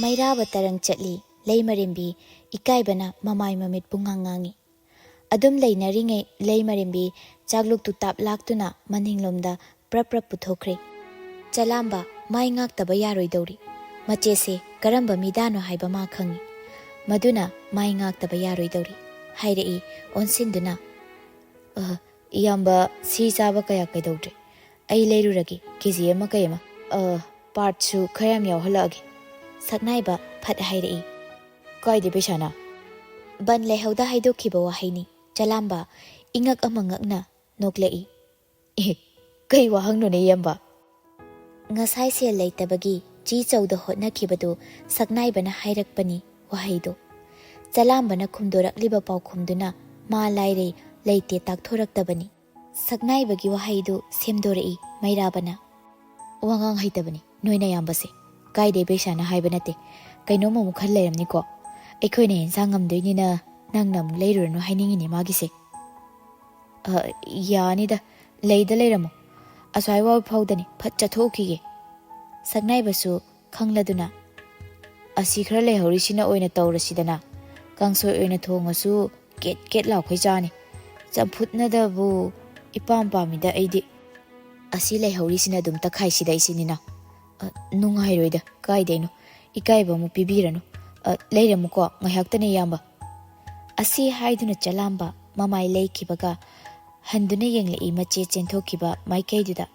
ꯃꯩꯔꯥꯕ ꯇꯔꯪ ꯆꯠꯂꯤ ꯂꯩꯃꯔꯦꯝꯕꯤ ꯏꯀꯥꯏꯕꯅ ꯃꯃꯥꯏ ꯃꯃꯤꯠ ꯄꯨꯡꯉꯥꯡ ꯉꯥꯡꯉꯤ꯫ ꯑꯗꯨꯝ ꯂꯩꯅꯔꯤꯉꯩ ꯂꯩꯃꯔꯦꯝꯕꯤ ꯆꯥꯛꯂꯨꯛꯇꯨ ꯇꯥꯞ ꯂꯥꯛꯇꯨꯅ ꯃꯅꯤꯡꯂꯣꯝꯗ ꯄ꯭ꯔꯞ ꯄꯨꯊꯣꯛꯈ꯭ꯔꯦ꯫ ꯆꯂꯥꯝꯕ ꯃꯥꯏ ꯉꯥꯛꯇꯕ ꯌꯥꯔꯣꯏꯗꯧꯔꯤ꯫ ꯃꯆꯦꯁꯦ ꯀꯔꯝꯕ ꯃꯤꯗꯥꯅꯣ ꯍꯥꯏꯕ ꯃꯥ ꯈꯪꯏ꯫ ꯃꯗꯨꯅ ꯃꯥꯏ ꯉꯥꯛꯇꯕ ꯌꯥꯔꯣꯏꯗꯧꯔꯤ ꯍꯥꯏꯔꯛꯏ ꯑꯣꯟꯁꯤꯟꯗꯨꯅ꯫ ꯏꯌꯥꯝꯕ ꯁꯤ ꯆꯥꯕ ꯀꯌꯥ ꯀꯩꯗꯧꯗ꯭ꯔꯦ꯫ ꯑꯩ ꯂꯩꯔꯨꯔꯒꯦ ꯀꯦꯖꯤ ꯑꯃ ꯀꯩ ꯑꯃ ꯄꯥꯔꯠꯁꯨ ꯈꯔ ꯌꯥꯝ ꯌꯥꯎꯍꯜꯂꯛꯑꯒꯦ꯫ ꯁꯛꯅꯥꯏꯕ ꯐꯠ ꯍꯥꯏꯔꯛꯏ꯫ ꯀꯥꯏꯗꯦ ꯄꯩꯁꯥꯅ? ꯕꯟ ꯂꯩꯍꯧꯗ ꯍꯥꯏꯗꯣꯛꯈꯤꯕ ꯋꯥꯍꯩꯅꯤ꯫ ꯆꯂꯥꯝꯕ ꯏꯉꯛ ꯑꯃ ꯉꯛꯅ ꯅꯣꯛꯂꯛꯏ꯫ ꯀꯩ ꯋꯥꯍꯪꯅꯣꯅꯦ ꯏꯌꯥꯝꯕ? ꯉꯁꯥꯏ ꯁꯦꯜ ꯂꯩꯇꯕꯒꯤ ꯆꯧꯗ ꯍꯣꯠꯅꯈꯤꯕꯗꯨ ꯁꯛꯅꯥꯏꯕꯅ ꯍꯥꯏꯔꯛꯄꯅꯤ ꯋꯥꯍꯩꯗꯣ꯫ ꯆꯂꯥꯝꯕꯅ ꯈꯨꯝꯗꯣꯔꯛꯂꯤꯕ ꯄꯥꯎꯈꯨꯝꯗꯨꯅ ꯃꯥ ꯂꯥꯏꯔꯩ ꯂꯩꯇꯦ ꯇꯥꯛꯊꯣꯔꯛꯇꯕꯅꯤ꯫ ꯁꯛꯅꯥꯏꯕꯒꯤ ꯋꯥꯍꯩꯗꯨ ꯁꯦꯝꯗꯣꯔꯛꯏ ꯃꯩꯔꯥꯕꯅ꯫ ꯋꯥꯉꯥꯡ ꯍꯩꯇꯕꯅꯤ ꯅꯣꯏꯅ ꯌꯥꯝꯕꯁꯦ꯫ ꯀꯥꯏꯗꯦ ꯄꯩꯁꯥꯅ ꯍꯥꯏꯕ ꯅꯠꯇꯦ꯫ ꯀꯩꯅꯣꯝ ꯑꯃꯨꯛ ꯈꯜ ꯂꯩꯔꯝꯅꯤꯀꯣ꯫ ꯑꯩꯈꯣꯏꯅ ꯍꯦꯟꯁꯥꯡ ꯉꯝꯗꯣꯏꯅꯤꯅ ꯅꯪꯅ ꯑꯃꯨꯛ ꯂꯩꯔꯨꯔꯅꯨ ꯍꯥꯏꯅꯤꯡꯉꯤꯅꯦ ꯃꯥꯒꯤꯁꯦ꯫ ꯌꯥꯅꯤꯗ ꯂꯩꯗ ꯂꯩꯔꯝꯃꯣ꯫ ꯑꯁ꯭ꯋꯥꯏ ꯐꯥꯎꯗꯅꯤ ꯐꯠ ꯆꯠꯊꯣꯛꯈꯤꯒꯦ꯫ ꯁꯛꯅꯥꯏꯕꯁꯨ ꯈꯪꯂꯗꯨꯅ ꯑꯁꯤ ꯈꯔ ꯂꯩꯍꯧꯔꯤꯁꯤꯅ ꯑꯣꯏꯅ ꯇꯧꯔꯁꯤꯗꯅ꯫ ꯀꯥꯡꯁꯣꯏ ꯑꯣꯏꯅ ꯊꯣꯡꯉꯁꯨ ꯀꯦꯠ ꯀꯦꯠ ꯂꯥꯎꯈꯩ ꯆꯥꯅꯤ꯫ ꯆꯝꯐꯨꯠꯅꯗꯕꯨ ꯏꯄꯥꯝ ꯄꯥꯝꯃꯤꯗ ꯑꯩꯗꯤ꯫ ꯑꯁꯤ ꯂꯩꯍꯧꯔꯤꯁꯤꯅ ꯑꯗꯨꯝ ꯇꯛꯈꯥꯏꯁꯤꯗ ꯏꯁꯤꯅꯤꯅ꯫ ꯅꯨꯡꯉꯥꯏꯔꯣꯏꯗ ꯀꯥꯏꯗꯩꯅꯣ ꯏꯀꯥꯏꯕ ꯑꯃꯨꯛ ꯄꯤꯕꯤꯔꯅꯨ꯫ ꯂꯩꯔꯝꯃꯨꯀꯣ ꯉꯥꯏꯍꯥꯛꯇꯅꯦ ꯏꯌꯥꯝꯕ꯫ ꯑꯁꯤ ꯍꯥꯏꯗꯨꯅ ꯆꯂꯥꯝꯕ ꯃꯃꯥꯏ ꯂꯩꯈꯤꯕꯒ ꯍꯟꯗꯨꯅ ꯌꯦꯡꯂꯛꯏ ꯃꯆꯦ ꯆꯦꯟꯊꯣꯛꯈꯤꯕ ꯃꯥꯏꯀꯩꯗꯨꯗ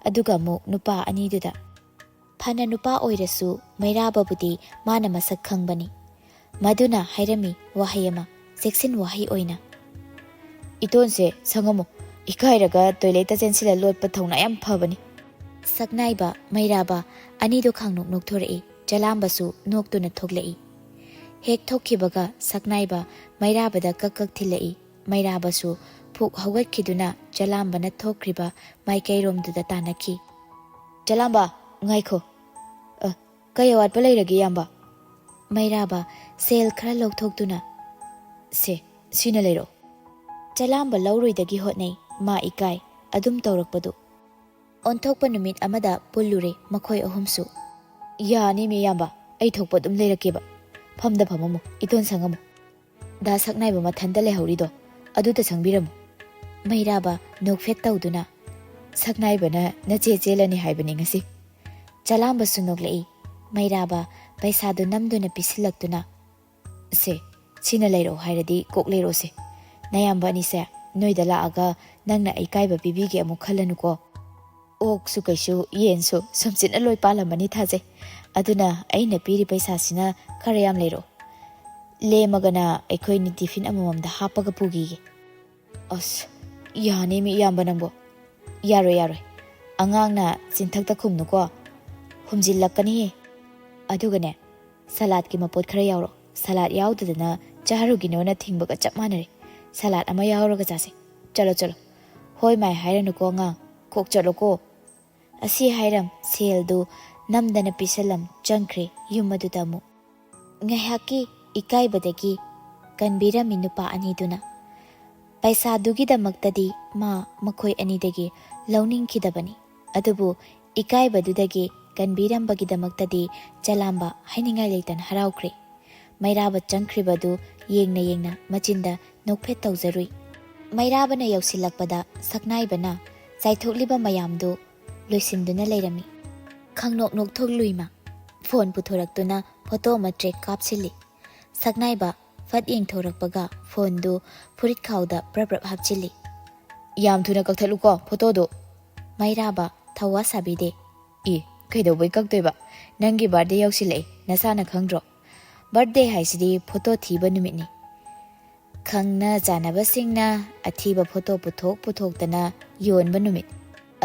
ꯑꯗꯨꯒ ꯑꯃꯨꯛ ꯅꯨꯄꯥ ꯑꯅꯤꯗꯨꯗ꯫ ꯐꯅ ꯅꯨꯄꯥ ꯑꯣꯏꯔꯁꯨ ꯃꯩꯔꯥꯕꯕꯨꯗꯤ ꯃꯥꯅ ꯃꯁꯛ ꯈꯪꯕꯅꯤ꯫ ꯃꯗꯨꯅ ꯍꯥꯏꯔꯝꯃꯤ ꯋꯥꯍꯩ ꯑꯃ ꯆꯦꯛꯁꯤꯟ ꯋꯥꯍꯩ ꯑꯣꯏꯅ꯫ ꯏꯇꯣꯟꯁꯦ ꯁꯪꯉꯝꯃꯨ ꯏꯀꯥꯏꯔꯒ ꯇꯣꯏꯂꯦꯠꯇ ꯆꯦꯟꯁꯤꯜꯂ ꯂꯣꯠꯄ ꯊꯧꯅꯥ ꯌꯥꯝ ꯐꯕꯅꯤ꯫ ꯁꯛꯅꯥꯏꯕ ꯃꯩꯔꯥꯕ ꯑꯅꯤꯗꯨ ꯈꯥꯡꯅꯣꯛ ꯅꯣꯛꯊꯣꯔꯛꯏ꯫ ꯆꯂꯥꯝꯕꯁꯨ ꯅꯣꯛꯇꯨꯅ ꯊꯣꯛꯂꯛꯏ꯫ ꯍꯦꯛ ꯊꯣꯛꯈꯤꯕꯒ ꯁꯛꯅꯥꯏꯕ ꯃꯩꯔꯥꯕꯗ ꯀꯛ ꯀꯛ ꯊꯤꯜꯂꯛꯏ꯫ ꯃꯩꯔꯥꯕꯁꯨ ꯐꯨꯛ ꯍꯧꯒꯠꯈꯤꯗꯨꯅ ꯆꯂꯥꯝꯕꯅ ꯊꯣꯛꯈ꯭ꯔꯤꯕ ꯃꯥꯏꯀꯩꯔꯣꯝꯗꯨꯗ ꯇꯥꯟꯅꯈꯤ꯫ ꯆꯂꯥꯝꯕ ꯉꯥꯏꯈꯣ꯫ ꯀꯩ ꯑꯋꯥꯠꯄ ꯂꯩꯔꯒꯦ ꯏꯌꯥꯝꯕ? ꯃꯩꯔꯥꯕ ꯁꯦꯜ ꯈꯔ ꯂꯧꯊꯣꯛꯇꯨꯅ ꯁꯤꯅ ꯂꯩꯔꯛꯑꯣ꯫ ꯆꯂꯥꯝꯕ ꯂꯧꯔꯣꯏꯗꯒꯤ ꯍꯣꯠꯅꯩ ꯃꯥ ꯏꯀꯥꯏ ꯑꯗꯨꯝ ꯇꯧꯔꯛꯄꯗꯨ꯫ ꯑꯣꯟꯊꯣꯛꯄ ꯅꯨꯃꯤꯠ ꯑꯃꯗ ꯄꯨꯜꯂꯨꯔꯦ ꯃꯈꯣꯏ ꯑꯍꯨꯝꯁꯨ꯫ ꯌꯥꯅꯤꯃꯤ ꯏꯌꯥꯝꯕ ꯑꯩ ꯊꯣꯛꯄ ꯑꯗꯨꯝ ꯂꯩꯔꯛꯀꯦꯕ꯫ ꯐꯝꯗ ꯐꯝꯃꯝꯃꯨ ꯏꯇꯣꯟ ꯁꯪꯉꯝꯃꯨ꯫ ꯗꯥ ꯁꯛꯅꯥꯏꯕ ꯃꯊꯟꯇ ꯂꯩꯍꯧꯔꯤꯗꯣ ꯑꯗꯨꯗ ꯆꯪꯕꯤꯔꯝꯃꯨ꯫ ꯃꯩꯔꯥꯕ ꯅꯣꯛꯐꯦꯠ ꯇꯧꯗꯨꯅ ꯁꯛꯅꯥꯏꯕꯅ ꯅꯆꯦ ꯆꯦꯜꯂꯅꯤ ꯍꯥꯏꯕꯅꯤ ꯉꯁꯤ꯫ ꯆꯂꯥꯝꯕꯁꯨ ꯅꯣꯛꯂꯛꯏ꯫ ꯃꯩꯔꯥꯕ ꯄꯩꯁꯥꯗꯨ ꯅꯝꯗꯨꯅ ꯄꯤꯁꯤꯜꯂꯛꯇꯨꯅ ꯁꯤꯅ ꯂꯩꯔꯛꯑꯣ ꯍꯥꯏꯔꯗꯤ ꯀꯣꯛ ꯂꯩꯔꯛꯑꯣꯁꯦ꯫ ꯅꯌꯥꯝꯕ ꯑꯅꯤꯁꯦ ꯅꯣꯏꯗ ꯂꯥꯛꯑꯒ ꯅꯪꯅ ꯑꯩꯀꯥꯏꯕ ꯄꯤꯕꯤꯒꯦ ꯑꯃꯨꯛ ꯈꯜꯂꯅꯨꯀꯣ꯫ ꯑꯣꯛꯁꯨ ꯀꯩꯁꯨ ꯌꯦꯟꯁꯨ ꯁꯨꯝꯆꯤꯠꯅ ꯂꯣꯏ ꯄꯥꯜꯂꯝꯃꯅꯤ ꯊꯥꯖꯩ꯫ ꯑꯗꯨꯅ ꯑꯩꯅ ꯄꯤꯔꯤ ꯄꯩꯁꯥꯁꯤꯅ ꯈꯔ ꯌꯥꯝ ꯂꯩꯔꯛꯑꯣ꯫ ꯂꯦꯝꯃꯒꯅ ꯑꯩꯈꯣꯏꯅꯤ ꯇꯤꯐꯤꯟ ꯑꯃꯃꯝꯗ ꯍꯥꯞꯄꯒ ꯄꯨꯈꯤꯒꯦ꯫ ꯑꯁ ꯌꯥꯅꯤꯃꯤ ꯏꯌꯥꯝꯕ ꯅꯪꯕꯣ꯫ ꯌꯥꯔꯣꯏ ꯑꯉꯥꯡꯅ ꯆꯤꯟꯊꯛꯇ ꯈꯨꯝꯅꯨꯀꯣ ꯍꯨꯝꯖꯤꯜꯂꯛꯀꯅꯤꯍꯦ꯫ ꯑꯗꯨꯒꯅꯦ ꯁꯂꯥꯠꯀꯤ ꯃꯄꯣꯠ ꯈꯔ ꯌꯥꯎꯔꯛꯑꯣ꯫ ꯁꯂꯥꯠ ꯌꯥꯎꯗꯗꯅ ꯆꯥꯔꯨꯒꯤꯅꯣꯅ ꯊꯤꯡꯕꯒ ꯆꯞ ꯃꯥꯟꯅꯔꯦ꯫ ꯁꯂꯥꯠ ꯑꯃ ꯌꯥꯎꯔꯒ ꯆꯥꯁꯦ꯫ ꯆꯠꯂꯣ ꯍꯣꯏ ꯃꯥꯏ ꯍꯥꯏꯔꯅꯨꯀꯣ ꯑꯉꯥꯡ ꯀꯣꯛ ꯆꯠꯂꯣꯀꯣ꯫ ꯑꯁꯤ ꯍꯥꯏꯔꯝ ꯁꯦꯜꯗꯨ ꯅꯝꯗꯅ ꯄꯤꯁꯜꯂꯝ ꯆꯪꯈ꯭ꯔꯦ ꯌꯨꯝ ꯑꯗꯨꯗ ꯑꯃꯨꯛ꯫ ꯉꯥꯏꯍꯥꯛꯀꯤ ꯏꯀꯥꯏꯕꯗꯒꯤ ꯀꯟꯕꯤꯔꯝꯃꯤ ꯅꯨꯄꯥ ꯑꯅꯤꯗꯨꯅ꯫ ꯄꯩꯁꯥꯗꯨꯒꯤꯗꯃꯛꯇꯗꯤ ꯃꯈꯣꯏ ꯑꯅꯤꯗꯒꯤ ꯂꯧꯅꯤꯡꯈꯤꯗꯕꯅꯤ꯫ ꯑꯗꯨꯕꯨ ꯏꯀꯥꯏꯕꯗꯨꯗꯒꯤ ꯀꯟꯕꯤꯔꯝꯕꯒꯤꯗꯃꯛꯇꯗꯤ ꯆꯂꯥꯝꯕ ꯍꯥꯏꯅꯤꯡꯉꯥꯏ ꯂꯩꯇꯅ ꯍꯔꯥꯎꯈ꯭ꯔꯦ꯫ ꯃꯩꯔꯥꯕ ꯆꯪꯈ꯭ꯔꯤꯕꯗꯨ ꯌꯦꯡꯅ ꯃꯆꯤꯟꯗ ꯅꯣꯛꯐꯦꯠ ꯇꯧꯖꯔꯨꯏ꯫ ꯃꯩꯔꯥꯕꯅ ꯌꯧꯁꯤꯜꯂꯛꯄꯗ ꯁꯛꯅꯥꯏꯕꯅ ꯆꯥꯏꯊꯣꯛꯂꯤꯕ ꯃꯌꯥꯝꯗꯨ ꯂꯣꯏꯁꯤꯟꯗꯨꯅ ꯂꯩꯔꯝꯃꯤ꯫ ꯈꯪꯅꯣꯛ ꯅꯣꯛꯊꯣꯛꯂꯨꯏꯃ ꯐꯣꯟ ꯄꯨꯊꯣꯔꯛꯇꯨꯅ ꯐꯣꯇꯣ ꯑꯃ ꯇ꯭ꯔꯦꯛ ꯀꯥꯞꯁꯤꯜꯂꯤ꯫ ꯁꯛꯅꯥꯏꯕ ꯐꯠ ꯌꯦꯡꯊꯣꯔꯛꯄꯒ ꯐꯣꯟꯗꯨ ꯐꯨꯔꯤꯠ ꯈꯥꯎꯗ ꯄ꯭ꯔꯞ ꯍꯥꯞꯆꯤꯜꯂꯤ꯫ ꯌꯥꯝ ꯊꯨꯅ ꯀꯛꯊꯠꯂꯨꯀꯣ ꯐꯣꯇꯣꯗꯨ꯫ ꯃꯩꯔꯥꯕ ꯊꯧꯋꯥ ꯁꯥꯕꯤꯗꯦ꯫ ꯀꯩꯗꯧꯕꯩ ꯀꯛꯇꯣꯏꯕ? ꯅꯪꯒꯤ ꯕꯥꯔꯗꯦ ꯌꯧꯁꯤꯜꯂꯛꯑꯦ ꯅꯁꯥꯅ ꯈꯪꯗ꯭ꯔꯣ? ꯕꯥꯔꯗꯦ ꯍꯥꯏꯁꯤꯗꯤ ꯐꯣꯇꯣ ꯊꯤꯕ ꯅꯨꯃꯤꯠꯅꯤ꯫ ꯈꯪꯅ ꯆꯥꯟꯅꯕꯁꯤꯡꯅ ꯑꯊꯤꯕ ꯐꯣꯇꯣ ꯄꯨꯊꯣꯛꯇꯅ ꯌꯣꯟꯕ ꯅꯨꯃꯤꯠ꯫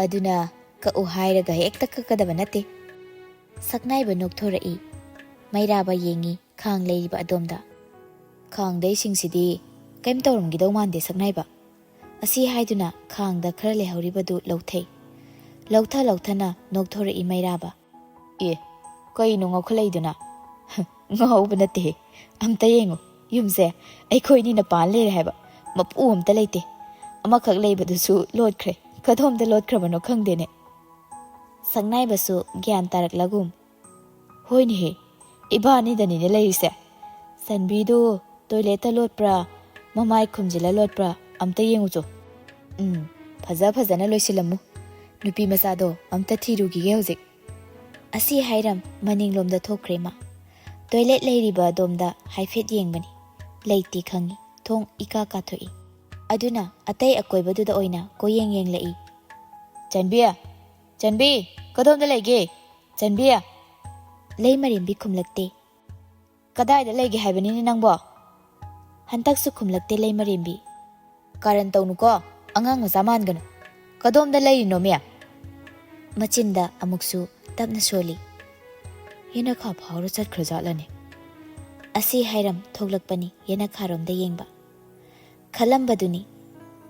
ꯑꯗꯨꯅ ꯀꯛꯎ ꯍꯥꯏꯔꯒ ꯍꯦꯛꯇ ꯀꯛꯀꯗꯕ ꯅꯠꯇꯦ꯫ ꯁꯛꯅꯥꯏꯕ ꯅꯣꯛꯊꯣꯔꯛꯏ꯫ ꯃꯩꯔꯥꯕ ꯌꯦꯡꯉꯤ ꯈꯥꯡ ꯂꯩꯔꯤꯕ ꯑꯗꯣꯝꯗ꯫ ꯈꯥꯡꯗꯩꯁꯤꯡꯁꯤꯗꯤ ꯀꯩꯝ ꯇꯧꯔꯝꯈꯤꯗꯧ ꯃꯥꯟꯗꯦ ꯁꯛꯅꯥꯏꯕ꯫ ꯑꯁꯤ ꯍꯥꯏꯗꯨꯅ ꯈꯥꯡꯗ ꯈꯔ ꯂꯩꯍꯧꯔꯤꯕꯗꯨ ꯂꯧꯊꯩ꯫ ꯂꯧꯊꯅ ꯅꯣꯛꯊꯣꯔꯛꯏ ꯃꯩꯔꯥꯕ꯫ ꯀꯩꯅꯣ ꯉꯥꯎꯈꯠꯂꯛꯏꯗꯨꯅ? ꯉꯥꯎꯕ ꯅꯠꯇꯦꯍꯦ ꯑꯝꯇ ꯌꯦꯡꯉꯨ ꯌꯨꯝꯁꯦ ꯑꯩꯈꯣꯏꯅꯤꯅ ꯄꯥꯟ ꯂꯩꯔꯦ ꯍꯥꯏꯕ ꯃꯄꯨ ꯑꯝꯇ ꯂꯩꯇꯦ꯫ ꯑꯃꯈꯛ ꯂꯩꯕꯗꯨꯁꯨ ꯂꯣꯠꯈ꯭ꯔꯦ ꯀꯗꯣꯝꯗ ꯂꯣꯠꯈ꯭ꯔꯕꯅꯣ ꯈꯪꯗꯦꯅꯦ꯫ ꯁꯛꯅꯥꯏꯕꯁꯨ ꯒ꯭ꯌꯥꯟ ꯇꯥꯔꯛꯂꯒꯨꯝ ꯍꯣꯏꯅꯦꯍꯦ ꯏꯕꯥꯅꯤꯗꯅꯤꯅꯦ ꯂꯩꯔꯤꯁꯦ ꯁꯟꯕꯤꯗꯨ ꯇꯣꯏꯂꯦꯠꯇ ꯂꯣꯠꯄ꯭ꯔꯥ ꯃꯃꯥꯏ ꯈꯨꯝꯖꯤꯜꯂ ꯂꯣꯠꯄ꯭ꯔꯥ ꯑꯝꯇ ꯌꯦꯡꯉꯨꯆꯣ ꯐꯖꯅ ꯂꯣꯏꯁꯤꯜꯂꯝꯃꯨ ꯅꯨꯄꯤ ꯃꯆꯥꯗꯣ ꯑꯝꯇ ꯊꯤꯔꯨꯈꯤꯒꯦ ꯍꯧꯖꯤꯛ ꯑꯁꯤ ꯍꯥꯏꯔꯝ ꯃꯅꯤꯡꯂꯣꯝꯗ ꯊꯣꯛꯈ꯭ꯔꯦ ꯃꯥ ꯇꯣꯏꯂꯦꯠ ꯂꯩꯔꯤꯕ ꯑꯗꯣꯝꯗ ꯍꯥꯏꯐꯦꯠ ꯌꯦꯡꯕꯅꯤ ꯂꯩꯇꯦ ꯈꯪꯉꯤ ꯊꯣꯡ ꯏꯀꯥ ꯀꯥꯊꯣꯛꯏ ꯑꯗꯨꯅ ꯑꯇꯩ ꯑꯀꯣꯏꯕꯗꯨꯗ ꯑꯣꯏꯅ ꯀꯣꯌꯦꯡ ꯌꯦꯡꯂꯛꯏ ꯆꯟꯕꯤ ꯀꯗꯣꯝꯗ ꯂꯩꯒꯦ ꯆꯟꯕꯤ ꯂꯩꯃꯔꯦꯝꯕꯤ ꯈꯨꯝꯂꯛꯇꯦ ꯀꯗꯥꯏꯗ ꯂꯩꯒꯦ ꯍꯥꯏꯕꯅꯤꯅꯦ ꯅꯪꯕꯣ ꯍꯟꯇꯛꯁꯨ ꯈꯨꯝꯂꯛꯇꯦ ꯂꯩꯃꯔꯦꯝꯕꯤ ꯀꯥꯔꯟ ꯇꯧꯅꯨꯀꯣ ꯑꯉꯥꯡ ꯃꯆꯥ ꯃꯥꯟꯒꯅꯨ ꯀꯗꯣꯝꯗ ꯂꯩꯔꯤꯅꯣꯃꯦ ꯃꯆꯤꯟꯗ ꯑꯃꯨꯛꯁꯨ ꯇꯞꯅ ꯁꯣꯜꯂꯤ ꯌꯦꯅꯈꯥ ꯐꯥꯎꯔ ꯆꯠꯈ꯭ꯔꯖꯥꯠꯂꯅꯦ ꯑꯁꯤ ꯍꯥꯏꯔꯝ ꯊꯣꯛꯂꯛꯄꯅꯤ ꯌꯦꯅꯈꯥꯔꯣꯝꯗ ꯌꯦꯡꯕ ꯈꯜꯂꯝꯕꯗꯨꯅꯤ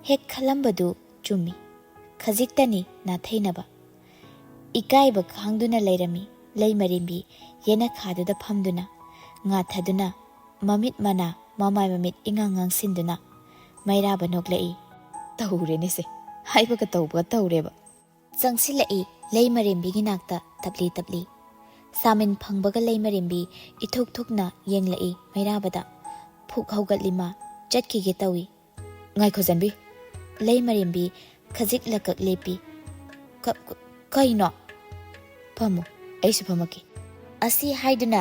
ꯍꯦꯛ ꯈꯜꯂꯝꯕꯗꯨ ꯆꯨꯝꯃꯤ ꯈꯖꯤꯛꯇꯅꯤ ꯅꯥꯊꯩꯅꯕ ꯏꯀꯥꯏꯕ ꯈꯥꯡꯗꯨꯅ ꯂꯩꯔꯝꯃꯤ ꯂꯩꯃꯔꯦꯝꯕꯤ ꯌꯦꯅꯈꯥꯗꯨꯗ ꯐꯝꯗꯨꯅ ꯉꯥꯊꯗꯨꯅ ꯃꯃꯤꯠ ꯃꯅꯥ ꯃꯃꯥꯏ ꯃꯃꯤꯠ ꯏꯉꯥꯡ ꯉꯥꯡꯁꯤꯟꯗꯨꯅ ꯃꯩꯔꯥꯕ ꯅꯣꯛꯂꯛꯏ ꯇꯧꯔꯦꯅꯦꯁꯦ ꯍꯥꯏꯕꯒ ꯇꯧꯕꯒ ꯇꯧꯔꯦꯕ ꯆꯪꯁꯤꯜꯂꯛꯏ ꯂꯩꯃꯔꯦꯝꯕꯤꯒꯤ ꯅꯥꯛꯇ ꯇꯞꯂꯤ ꯇꯞꯂꯤ ꯁꯥꯃꯤꯟ ꯐꯪꯕꯒ ꯂꯩꯃꯔꯦꯝꯕꯤ ꯏꯊꯣꯛ ꯊꯣꯛꯅ ꯌꯦꯡꯂꯛꯏ ꯃꯩꯔꯥꯕꯗ ꯐꯨꯛ ꯍꯧꯒꯠꯂꯤ ꯃꯥ ꯆꯠꯈꯤꯒꯦ ꯇꯧꯏ ꯉꯥꯏꯈꯣ ꯆꯟꯕꯤ ꯂꯩꯃꯔꯦꯝꯕꯤ ꯈꯖꯤꯛ ꯂꯀꯛ ꯂꯦꯞꯄꯤ ꯀꯩꯅꯣ ꯐꯝꯃꯨ ꯑꯩꯁꯨ ꯐꯝꯃꯛꯀꯦ ꯑꯁꯤ ꯍꯥꯏꯗꯨꯅ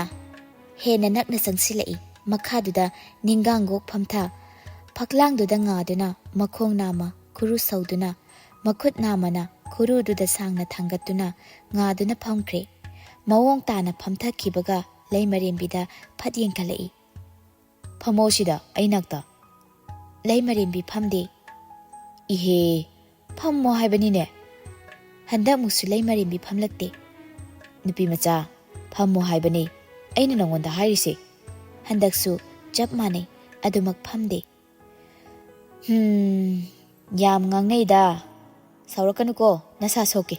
ꯍꯦꯟꯅ ꯅꯛꯅ ꯆꯪꯁꯤꯜꯂꯛꯏ ꯃꯈꯥꯗꯨꯗ ꯅꯤꯡꯒꯥꯡꯒꯣꯛ ꯐꯝꯊ ꯐꯛꯂꯥꯡꯗꯨꯗ ꯉꯥꯗꯨꯅ ꯃꯈꯣꯡ ꯅꯥꯝꯃ ꯈꯨꯔꯨ ꯁꯧꯗꯨꯅ ꯃꯈꯨꯠ ꯅꯥꯝꯃꯅ ꯈꯨꯔꯨꯗꯨꯗ ꯁꯥꯡꯅ ꯊꯥꯡꯒꯠꯇꯨꯅ ꯉꯥꯗꯨꯅ ꯐꯝꯈ꯭ꯔꯦ ꯃꯑꯣꯡ ꯇꯥꯅ ꯐꯝꯊꯈꯤꯕꯒ ꯂꯩꯃꯔꯦꯝꯕꯤꯗ ꯐꯠ ꯌꯦꯡꯈꯠꯂꯛꯏ ꯐꯝꯃꯣ ꯁꯤꯗ ꯑꯩ ꯅꯥꯛꯇ ꯂꯩꯃꯔꯦꯝꯕꯤ ꯐꯝꯗꯦ ꯏꯍꯦ ꯐꯝꯃꯣ ꯍꯥꯏꯕꯅꯤꯅꯦ ꯍꯟꯗꯛꯃꯨꯛꯁꯨ ꯂꯩꯃꯔꯦꯝꯕꯤ ꯐꯝꯂꯛꯇꯦ ꯅꯨꯄꯤ ꯃꯆꯥ ꯐꯝꯃꯣ ꯍꯥꯏꯕꯅꯤ ꯑꯩꯅ ꯅꯉꯣꯟꯗ ꯍꯥꯏꯔꯤꯁꯦ ꯍꯟꯗꯛꯁꯨ ꯆꯞ ꯃꯥꯟꯅꯩ ꯑꯗꯨꯃꯛ ꯐꯝꯗꯦ ꯌꯥꯝ ꯉꯥꯡꯅꯩꯗ ꯁꯥꯎꯔꯛꯀꯅꯨꯀꯣ ꯅꯁꯥ ꯁꯣꯛꯀꯦ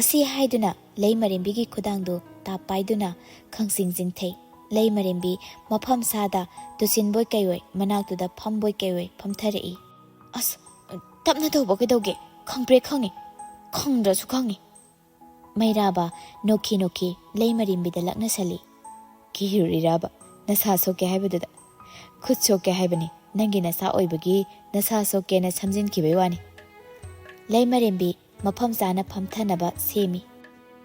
ꯑꯁꯤ ꯍꯥꯏꯗꯨꯅ ꯂꯩꯃꯔꯦꯝꯕꯤꯒꯤ ꯈꯨꯗꯥꯡꯗꯨ ꯇꯥꯞ ꯄꯥꯏꯗꯨꯅ ꯈꯪꯆꯤꯡ ꯆꯤꯡꯊꯩ ꯂꯩꯃꯔꯦꯝꯕꯤ ꯃꯐꯝ ꯁꯥꯗ ꯇꯨꯁꯤꯟꯕꯣꯏ ꯀꯩꯑꯣꯏ ꯃꯅꯥꯛꯇꯨꯗ ꯐꯝꯕꯣꯏ ꯀꯩꯑꯣꯏ ꯐꯝꯊꯔꯛꯏ ꯑꯁ ꯇꯞꯅ ꯇꯧꯕ ꯀꯩꯗꯧꯒꯦ ꯈꯪꯕ꯭ꯔꯦ ꯈꯪꯉꯤ ꯈꯪꯗ꯭ꯔꯁꯨ ꯈꯪꯉꯤ ꯃꯩꯔꯥꯕ ꯅꯣꯛꯈꯤ ꯅꯣꯛꯈꯤ ꯂꯩꯃꯔꯦꯝꯕꯤꯗ ꯂꯛꯅꯁꯜꯂꯤ ꯀꯤꯔꯨꯔꯤꯔꯥꯕ ꯅꯁꯥ ꯁꯣꯛꯀꯦ ꯍꯥꯏꯕꯗꯨꯗ ꯈꯨꯠ ꯁꯣꯛꯀꯦ ꯍꯥꯏꯕꯅꯤ ꯅꯪꯒꯤ ꯅꯁꯥ ꯑꯣꯏꯕꯒꯤ ꯅꯁꯥ ꯁꯣꯛꯀꯦꯅ ꯁꯝꯖꯤꯟꯈꯤꯕꯩ ꯋꯥꯅꯤ ꯂꯩꯃꯔꯦꯝꯕꯤ ꯃꯐꯝ ꯆꯥꯅ ꯐꯝꯊꯅꯕ ꯁꯦꯝꯃꯤ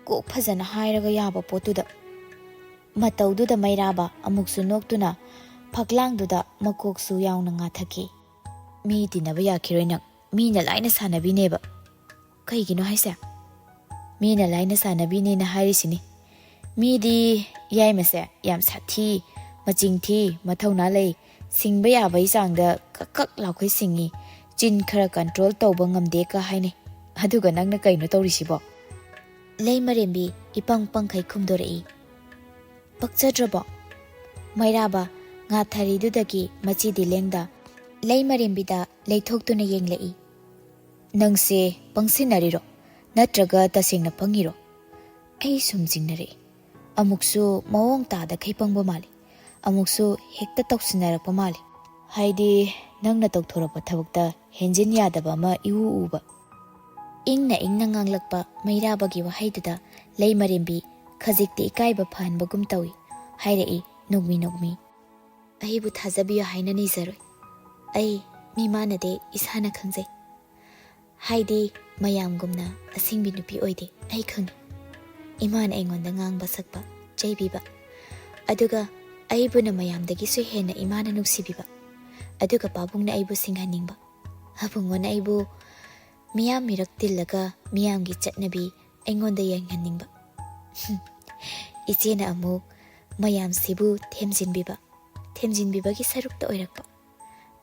ꯀꯣꯛ ꯐꯖꯅ ꯍꯥꯏꯔꯒ ꯌꯥꯕ ꯄꯣꯠꯇꯨꯗ ꯃꯇꯧꯗꯨꯗ ꯃꯩꯔꯥꯕ ꯑꯃꯨꯛꯁꯨ ꯅꯣꯛꯇꯨꯅ ꯐꯛꯂꯥꯡꯗꯨꯗ ꯃꯀꯣꯛꯁꯨ ꯌꯥꯎꯅ ꯉꯥꯊꯈꯤ ꯃꯤ ꯇꯤꯟꯅꯕ ꯌꯥꯈꯤꯔꯣꯏ ꯅꯪ ꯃꯤꯅ ꯂꯥꯏꯅ ꯁꯥꯟꯅꯕꯤꯅꯦꯕ ꯀꯩꯒꯤꯅꯣ ꯍꯥꯏꯁꯦ ꯃꯤꯅ ꯂꯥꯏꯅ ꯁꯥꯟꯅꯕꯤꯅꯦꯅ ꯍꯥꯏꯔꯤꯁꯤꯅꯤ ꯃꯤꯗꯤ ꯌꯥꯏꯃꯁꯦ ꯌꯥꯝ ꯁꯥꯊꯤ ꯃꯆꯤꯡ ꯊꯤ ꯃꯊꯧꯅꯥ ꯂꯩ ꯁꯤꯡꯕ ꯌꯥꯕꯒꯤ ꯆꯥꯡꯗ ꯀꯛ ꯀꯛ ꯂꯥꯎꯈꯩ ꯁꯤꯡꯉꯤ ꯆꯤꯟ ꯈꯔ ꯀꯟꯇ꯭ꯔꯣꯜ ꯇꯧꯕ ꯉꯝꯗꯦ ꯀ ꯍꯥꯏꯅꯩ ꯑꯗꯨꯒ ꯅꯪꯅ ꯀꯩꯅꯣ ꯇꯧꯔꯤꯁꯤꯕꯣ ꯂꯩꯃꯔꯦꯝꯕꯤ ꯏꯄꯪ ꯄꯪꯈꯩ ꯈꯨꯝꯗꯣꯔꯛꯏ ꯄꯛꯆꯗ꯭ꯔꯕꯣ ꯃꯩꯔꯥꯕ ꯉꯥꯊꯔꯤꯗꯨꯗꯒꯤ ꯃꯆꯤ ꯗꯤꯂꯦꯡꯗ ꯂꯩꯃꯔꯦꯝꯕꯤꯗ ꯂꯩꯊꯣꯛꯇꯨꯅ ꯌꯦꯡꯂꯛꯏ ꯅꯪꯁꯦ ꯄꯪꯁꯤꯟꯅꯔꯤꯔꯣ ꯅꯠꯇ꯭ꯔꯒ ꯇꯁꯦꯡꯅ ꯄꯪꯉꯤꯔꯣ ꯑꯩ ꯁꯨꯝ ꯆꯤꯡꯅꯔꯛꯏ ꯑꯃꯨꯛꯁꯨ ꯃꯑꯣꯡ ꯇꯥꯗꯈꯩ ꯄꯪꯕ ꯃꯥꯜꯂꯤ ꯑꯃꯨꯛꯁꯨ ꯍꯦꯛꯇ ꯇꯧꯁꯤꯟꯅꯔꯛꯄ ꯃꯥꯜꯂꯤ ꯍꯥꯏꯗꯤ ꯅꯪꯅ ꯇꯧꯊꯣꯔꯛꯄ ꯊꯕꯛꯇ ꯍꯦꯟꯖꯤꯟ ꯌꯥꯗꯕ ꯑꯃ ꯏꯎ ꯎꯕ ꯏꯪꯅ ꯏꯪꯅ ꯉꯥꯡꯂꯛꯄ ꯃꯩꯔꯥꯕꯒꯤ ꯋꯥꯍꯩꯗꯨꯗ ꯂꯩꯃꯔꯦꯝꯕꯤ ꯈꯖꯤꯛꯇꯤ ꯏꯀꯥꯏꯕ ꯐꯍꯟꯕꯒꯨꯝ ꯇꯧꯏ ꯍꯥꯏꯔꯛꯏ ꯅꯣꯛꯃꯤ ꯅꯣꯛꯃꯤ ꯑꯩꯕꯨ ꯊꯥꯖꯕꯤꯌꯨ ꯍꯥꯏꯅ ꯅꯤꯖꯔꯣꯏ ꯑꯩ ꯃꯤ ꯃꯥꯟꯅꯗꯦ ꯏꯁꯥꯅ ꯈꯪꯖꯩ ꯍꯥꯏꯗꯤ ꯃꯌꯥꯝꯒꯨꯝꯅ ꯑꯁꯤꯡꯕꯤ ꯅꯨꯄꯤ ꯑꯣꯏꯗꯦ ꯑꯩ ꯈꯪꯏ ꯏꯃꯥꯅ ꯑꯩꯉꯣꯟꯗ ꯉꯥꯡꯕ ꯁꯛꯄ ꯆꯩꯕꯤꯕ ꯑꯗꯨꯒ ꯑꯩꯕꯨꯅ ꯃꯌꯥꯝꯗꯒꯤꯁꯨ ꯍꯦꯟꯅ ꯏꯃꯥꯅ ꯅꯨꯡꯁꯤꯕꯤꯕ ꯑꯗꯨꯒ ꯄꯥꯕꯨꯡꯅ ꯑꯩꯕꯨ ꯁꯤꯡꯍꯟꯅꯤꯡꯕ ꯑꯕꯨꯡꯉꯣꯅ ꯑꯩꯕꯨ ꯃꯤꯌꯥꯝ ꯃꯤꯔꯛ ꯇꯤꯜꯂꯒ ꯃꯤꯌꯥꯝꯒꯤ ꯆꯠꯅꯕꯤ ꯑꯩꯉꯣꯟꯗ ꯌꯦꯡꯍꯟꯅꯤꯡꯕ ꯏꯆꯦꯅ ꯑꯃꯨꯛ ꯃꯌꯥꯝꯁꯤꯕꯨ ꯊꯦꯝꯖꯤꯟꯕꯤꯕꯒꯤ ꯁꯔꯨꯛꯇ ꯑꯣꯏꯔꯛꯄ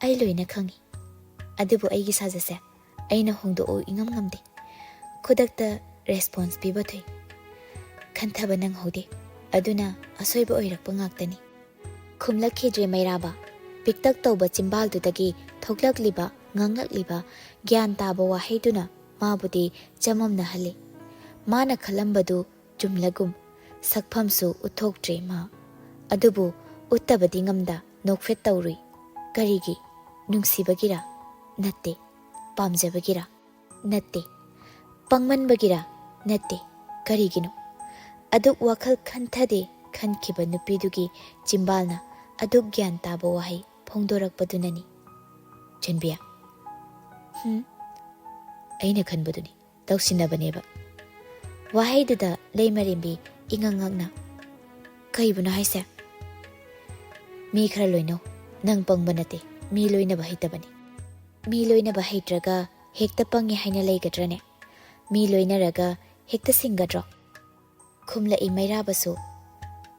ꯑꯩ ꯂꯣꯏꯅ ꯈꯪꯏ ꯑꯗꯨꯕꯨ ꯑꯩꯒꯤ ꯁꯥꯖꯠꯁꯦ ꯑꯩꯅ ꯍꯣꯡꯗꯣꯛꯎ ꯏꯉꯝ ꯉꯝꯗꯦ ꯈꯨꯗꯛꯇ ꯔꯦꯁꯄꯣꯟꯁ ꯄꯤꯕ ꯊꯨꯏ ꯈꯟꯊꯕ ꯅꯪꯍꯧꯗꯦ ꯑꯗꯨꯅ ꯑꯁꯣꯏꯕ ꯑꯣꯏꯔꯛꯄ ꯉꯥꯛꯇꯅꯤ ꯈꯨꯝꯂꯛꯈꯤꯗ꯭ꯔꯦ ꯃꯩꯔꯥꯕ ꯄꯤꯛꯇꯛ ꯇꯧꯕ ꯆꯤꯝꯕꯥꯜꯗꯨꯗꯒꯤ ꯊꯣꯛꯂꯛꯂꯤꯕ ꯉꯥꯡꯂꯛꯂꯤꯕ ꯒ꯭ꯌꯥꯟ ꯇꯥꯕ ꯋꯥꯍꯩꯗꯨꯅ ꯃꯥꯕꯨꯗꯤ ꯆꯃꯝꯅꯍꯜꯂꯤ ꯃꯥꯅ ꯈꯜꯂꯝꯕꯗꯨ ꯆꯨꯝꯂꯒꯨꯝ ꯁꯛꯐꯝꯁꯨ ꯎꯠꯊꯣꯛꯇ꯭ꯔꯦ ꯃꯥ ꯑꯗꯨꯕꯨ ꯎꯠꯇꯕꯗꯤ ꯉꯝꯗ ꯅꯣꯛꯐꯦꯠ ꯇꯧꯔꯨꯏ ꯀꯔꯤꯒꯤ ꯅꯨꯡꯁꯤꯕꯒꯤꯔ ꯅꯠꯇꯦ ꯄꯥꯝꯖꯕꯒꯤꯔ ꯅꯠꯇꯦ ꯄꯪꯃꯟꯕꯒꯤꯔ ꯅꯠꯇꯦ ꯀꯔꯤꯒꯤꯅꯣ ꯑꯗꯨꯛ ꯋꯥꯈꯜ ꯈꯟꯊꯗꯦ ꯈꯟꯈꯤꯕ ꯅꯨꯄꯤꯗꯨꯒꯤ ꯆꯤꯝꯕꯥꯜꯅ ꯑꯗꯨꯛ ꯒ꯭ꯌꯥꯟ ꯇꯥꯕ ꯋꯥꯍꯩ ꯐꯣꯡꯗꯣꯔꯛꯄꯗꯨꯅꯅꯤ꯫ ꯆꯟꯕꯤꯌꯥ, ꯑꯩꯅ ꯈꯟꯕꯗꯨꯅꯤ, ꯇꯧꯁꯤꯟꯅꯕꯅꯦꯕ꯫ ꯋꯥꯍꯩꯗꯨꯗ ꯂꯩꯃꯔꯦꯝꯕꯤ ꯏꯉꯛ ꯉꯛꯅ, ꯀꯩꯕꯨꯅꯣ ꯍꯥꯏꯁꯦ? ꯃꯤ ꯈꯔ ꯂꯣꯏꯅꯧ, ꯅꯪ ꯄꯪꯕ ꯅꯠꯇꯦ, ꯃꯤ ꯂꯣꯏꯅꯕ ꯍꯩꯇꯕꯅꯤ꯫ ꯃꯤ ꯂꯣꯏꯅꯕ ꯍꯩꯇ꯭ꯔꯒ ꯍꯦꯛꯇ ꯄꯪꯉꯦ ꯍꯥꯏꯅ ꯂꯩꯒꯗ꯭ꯔꯅꯦ? ꯃꯤ ꯂꯣꯏꯅꯔꯒ ꯍꯦꯛꯇ ꯁꯤꯡꯒꯗ꯭ꯔꯣ? ꯈꯨꯝꯂꯛꯏ ꯃꯩꯔꯥꯕꯁꯨ,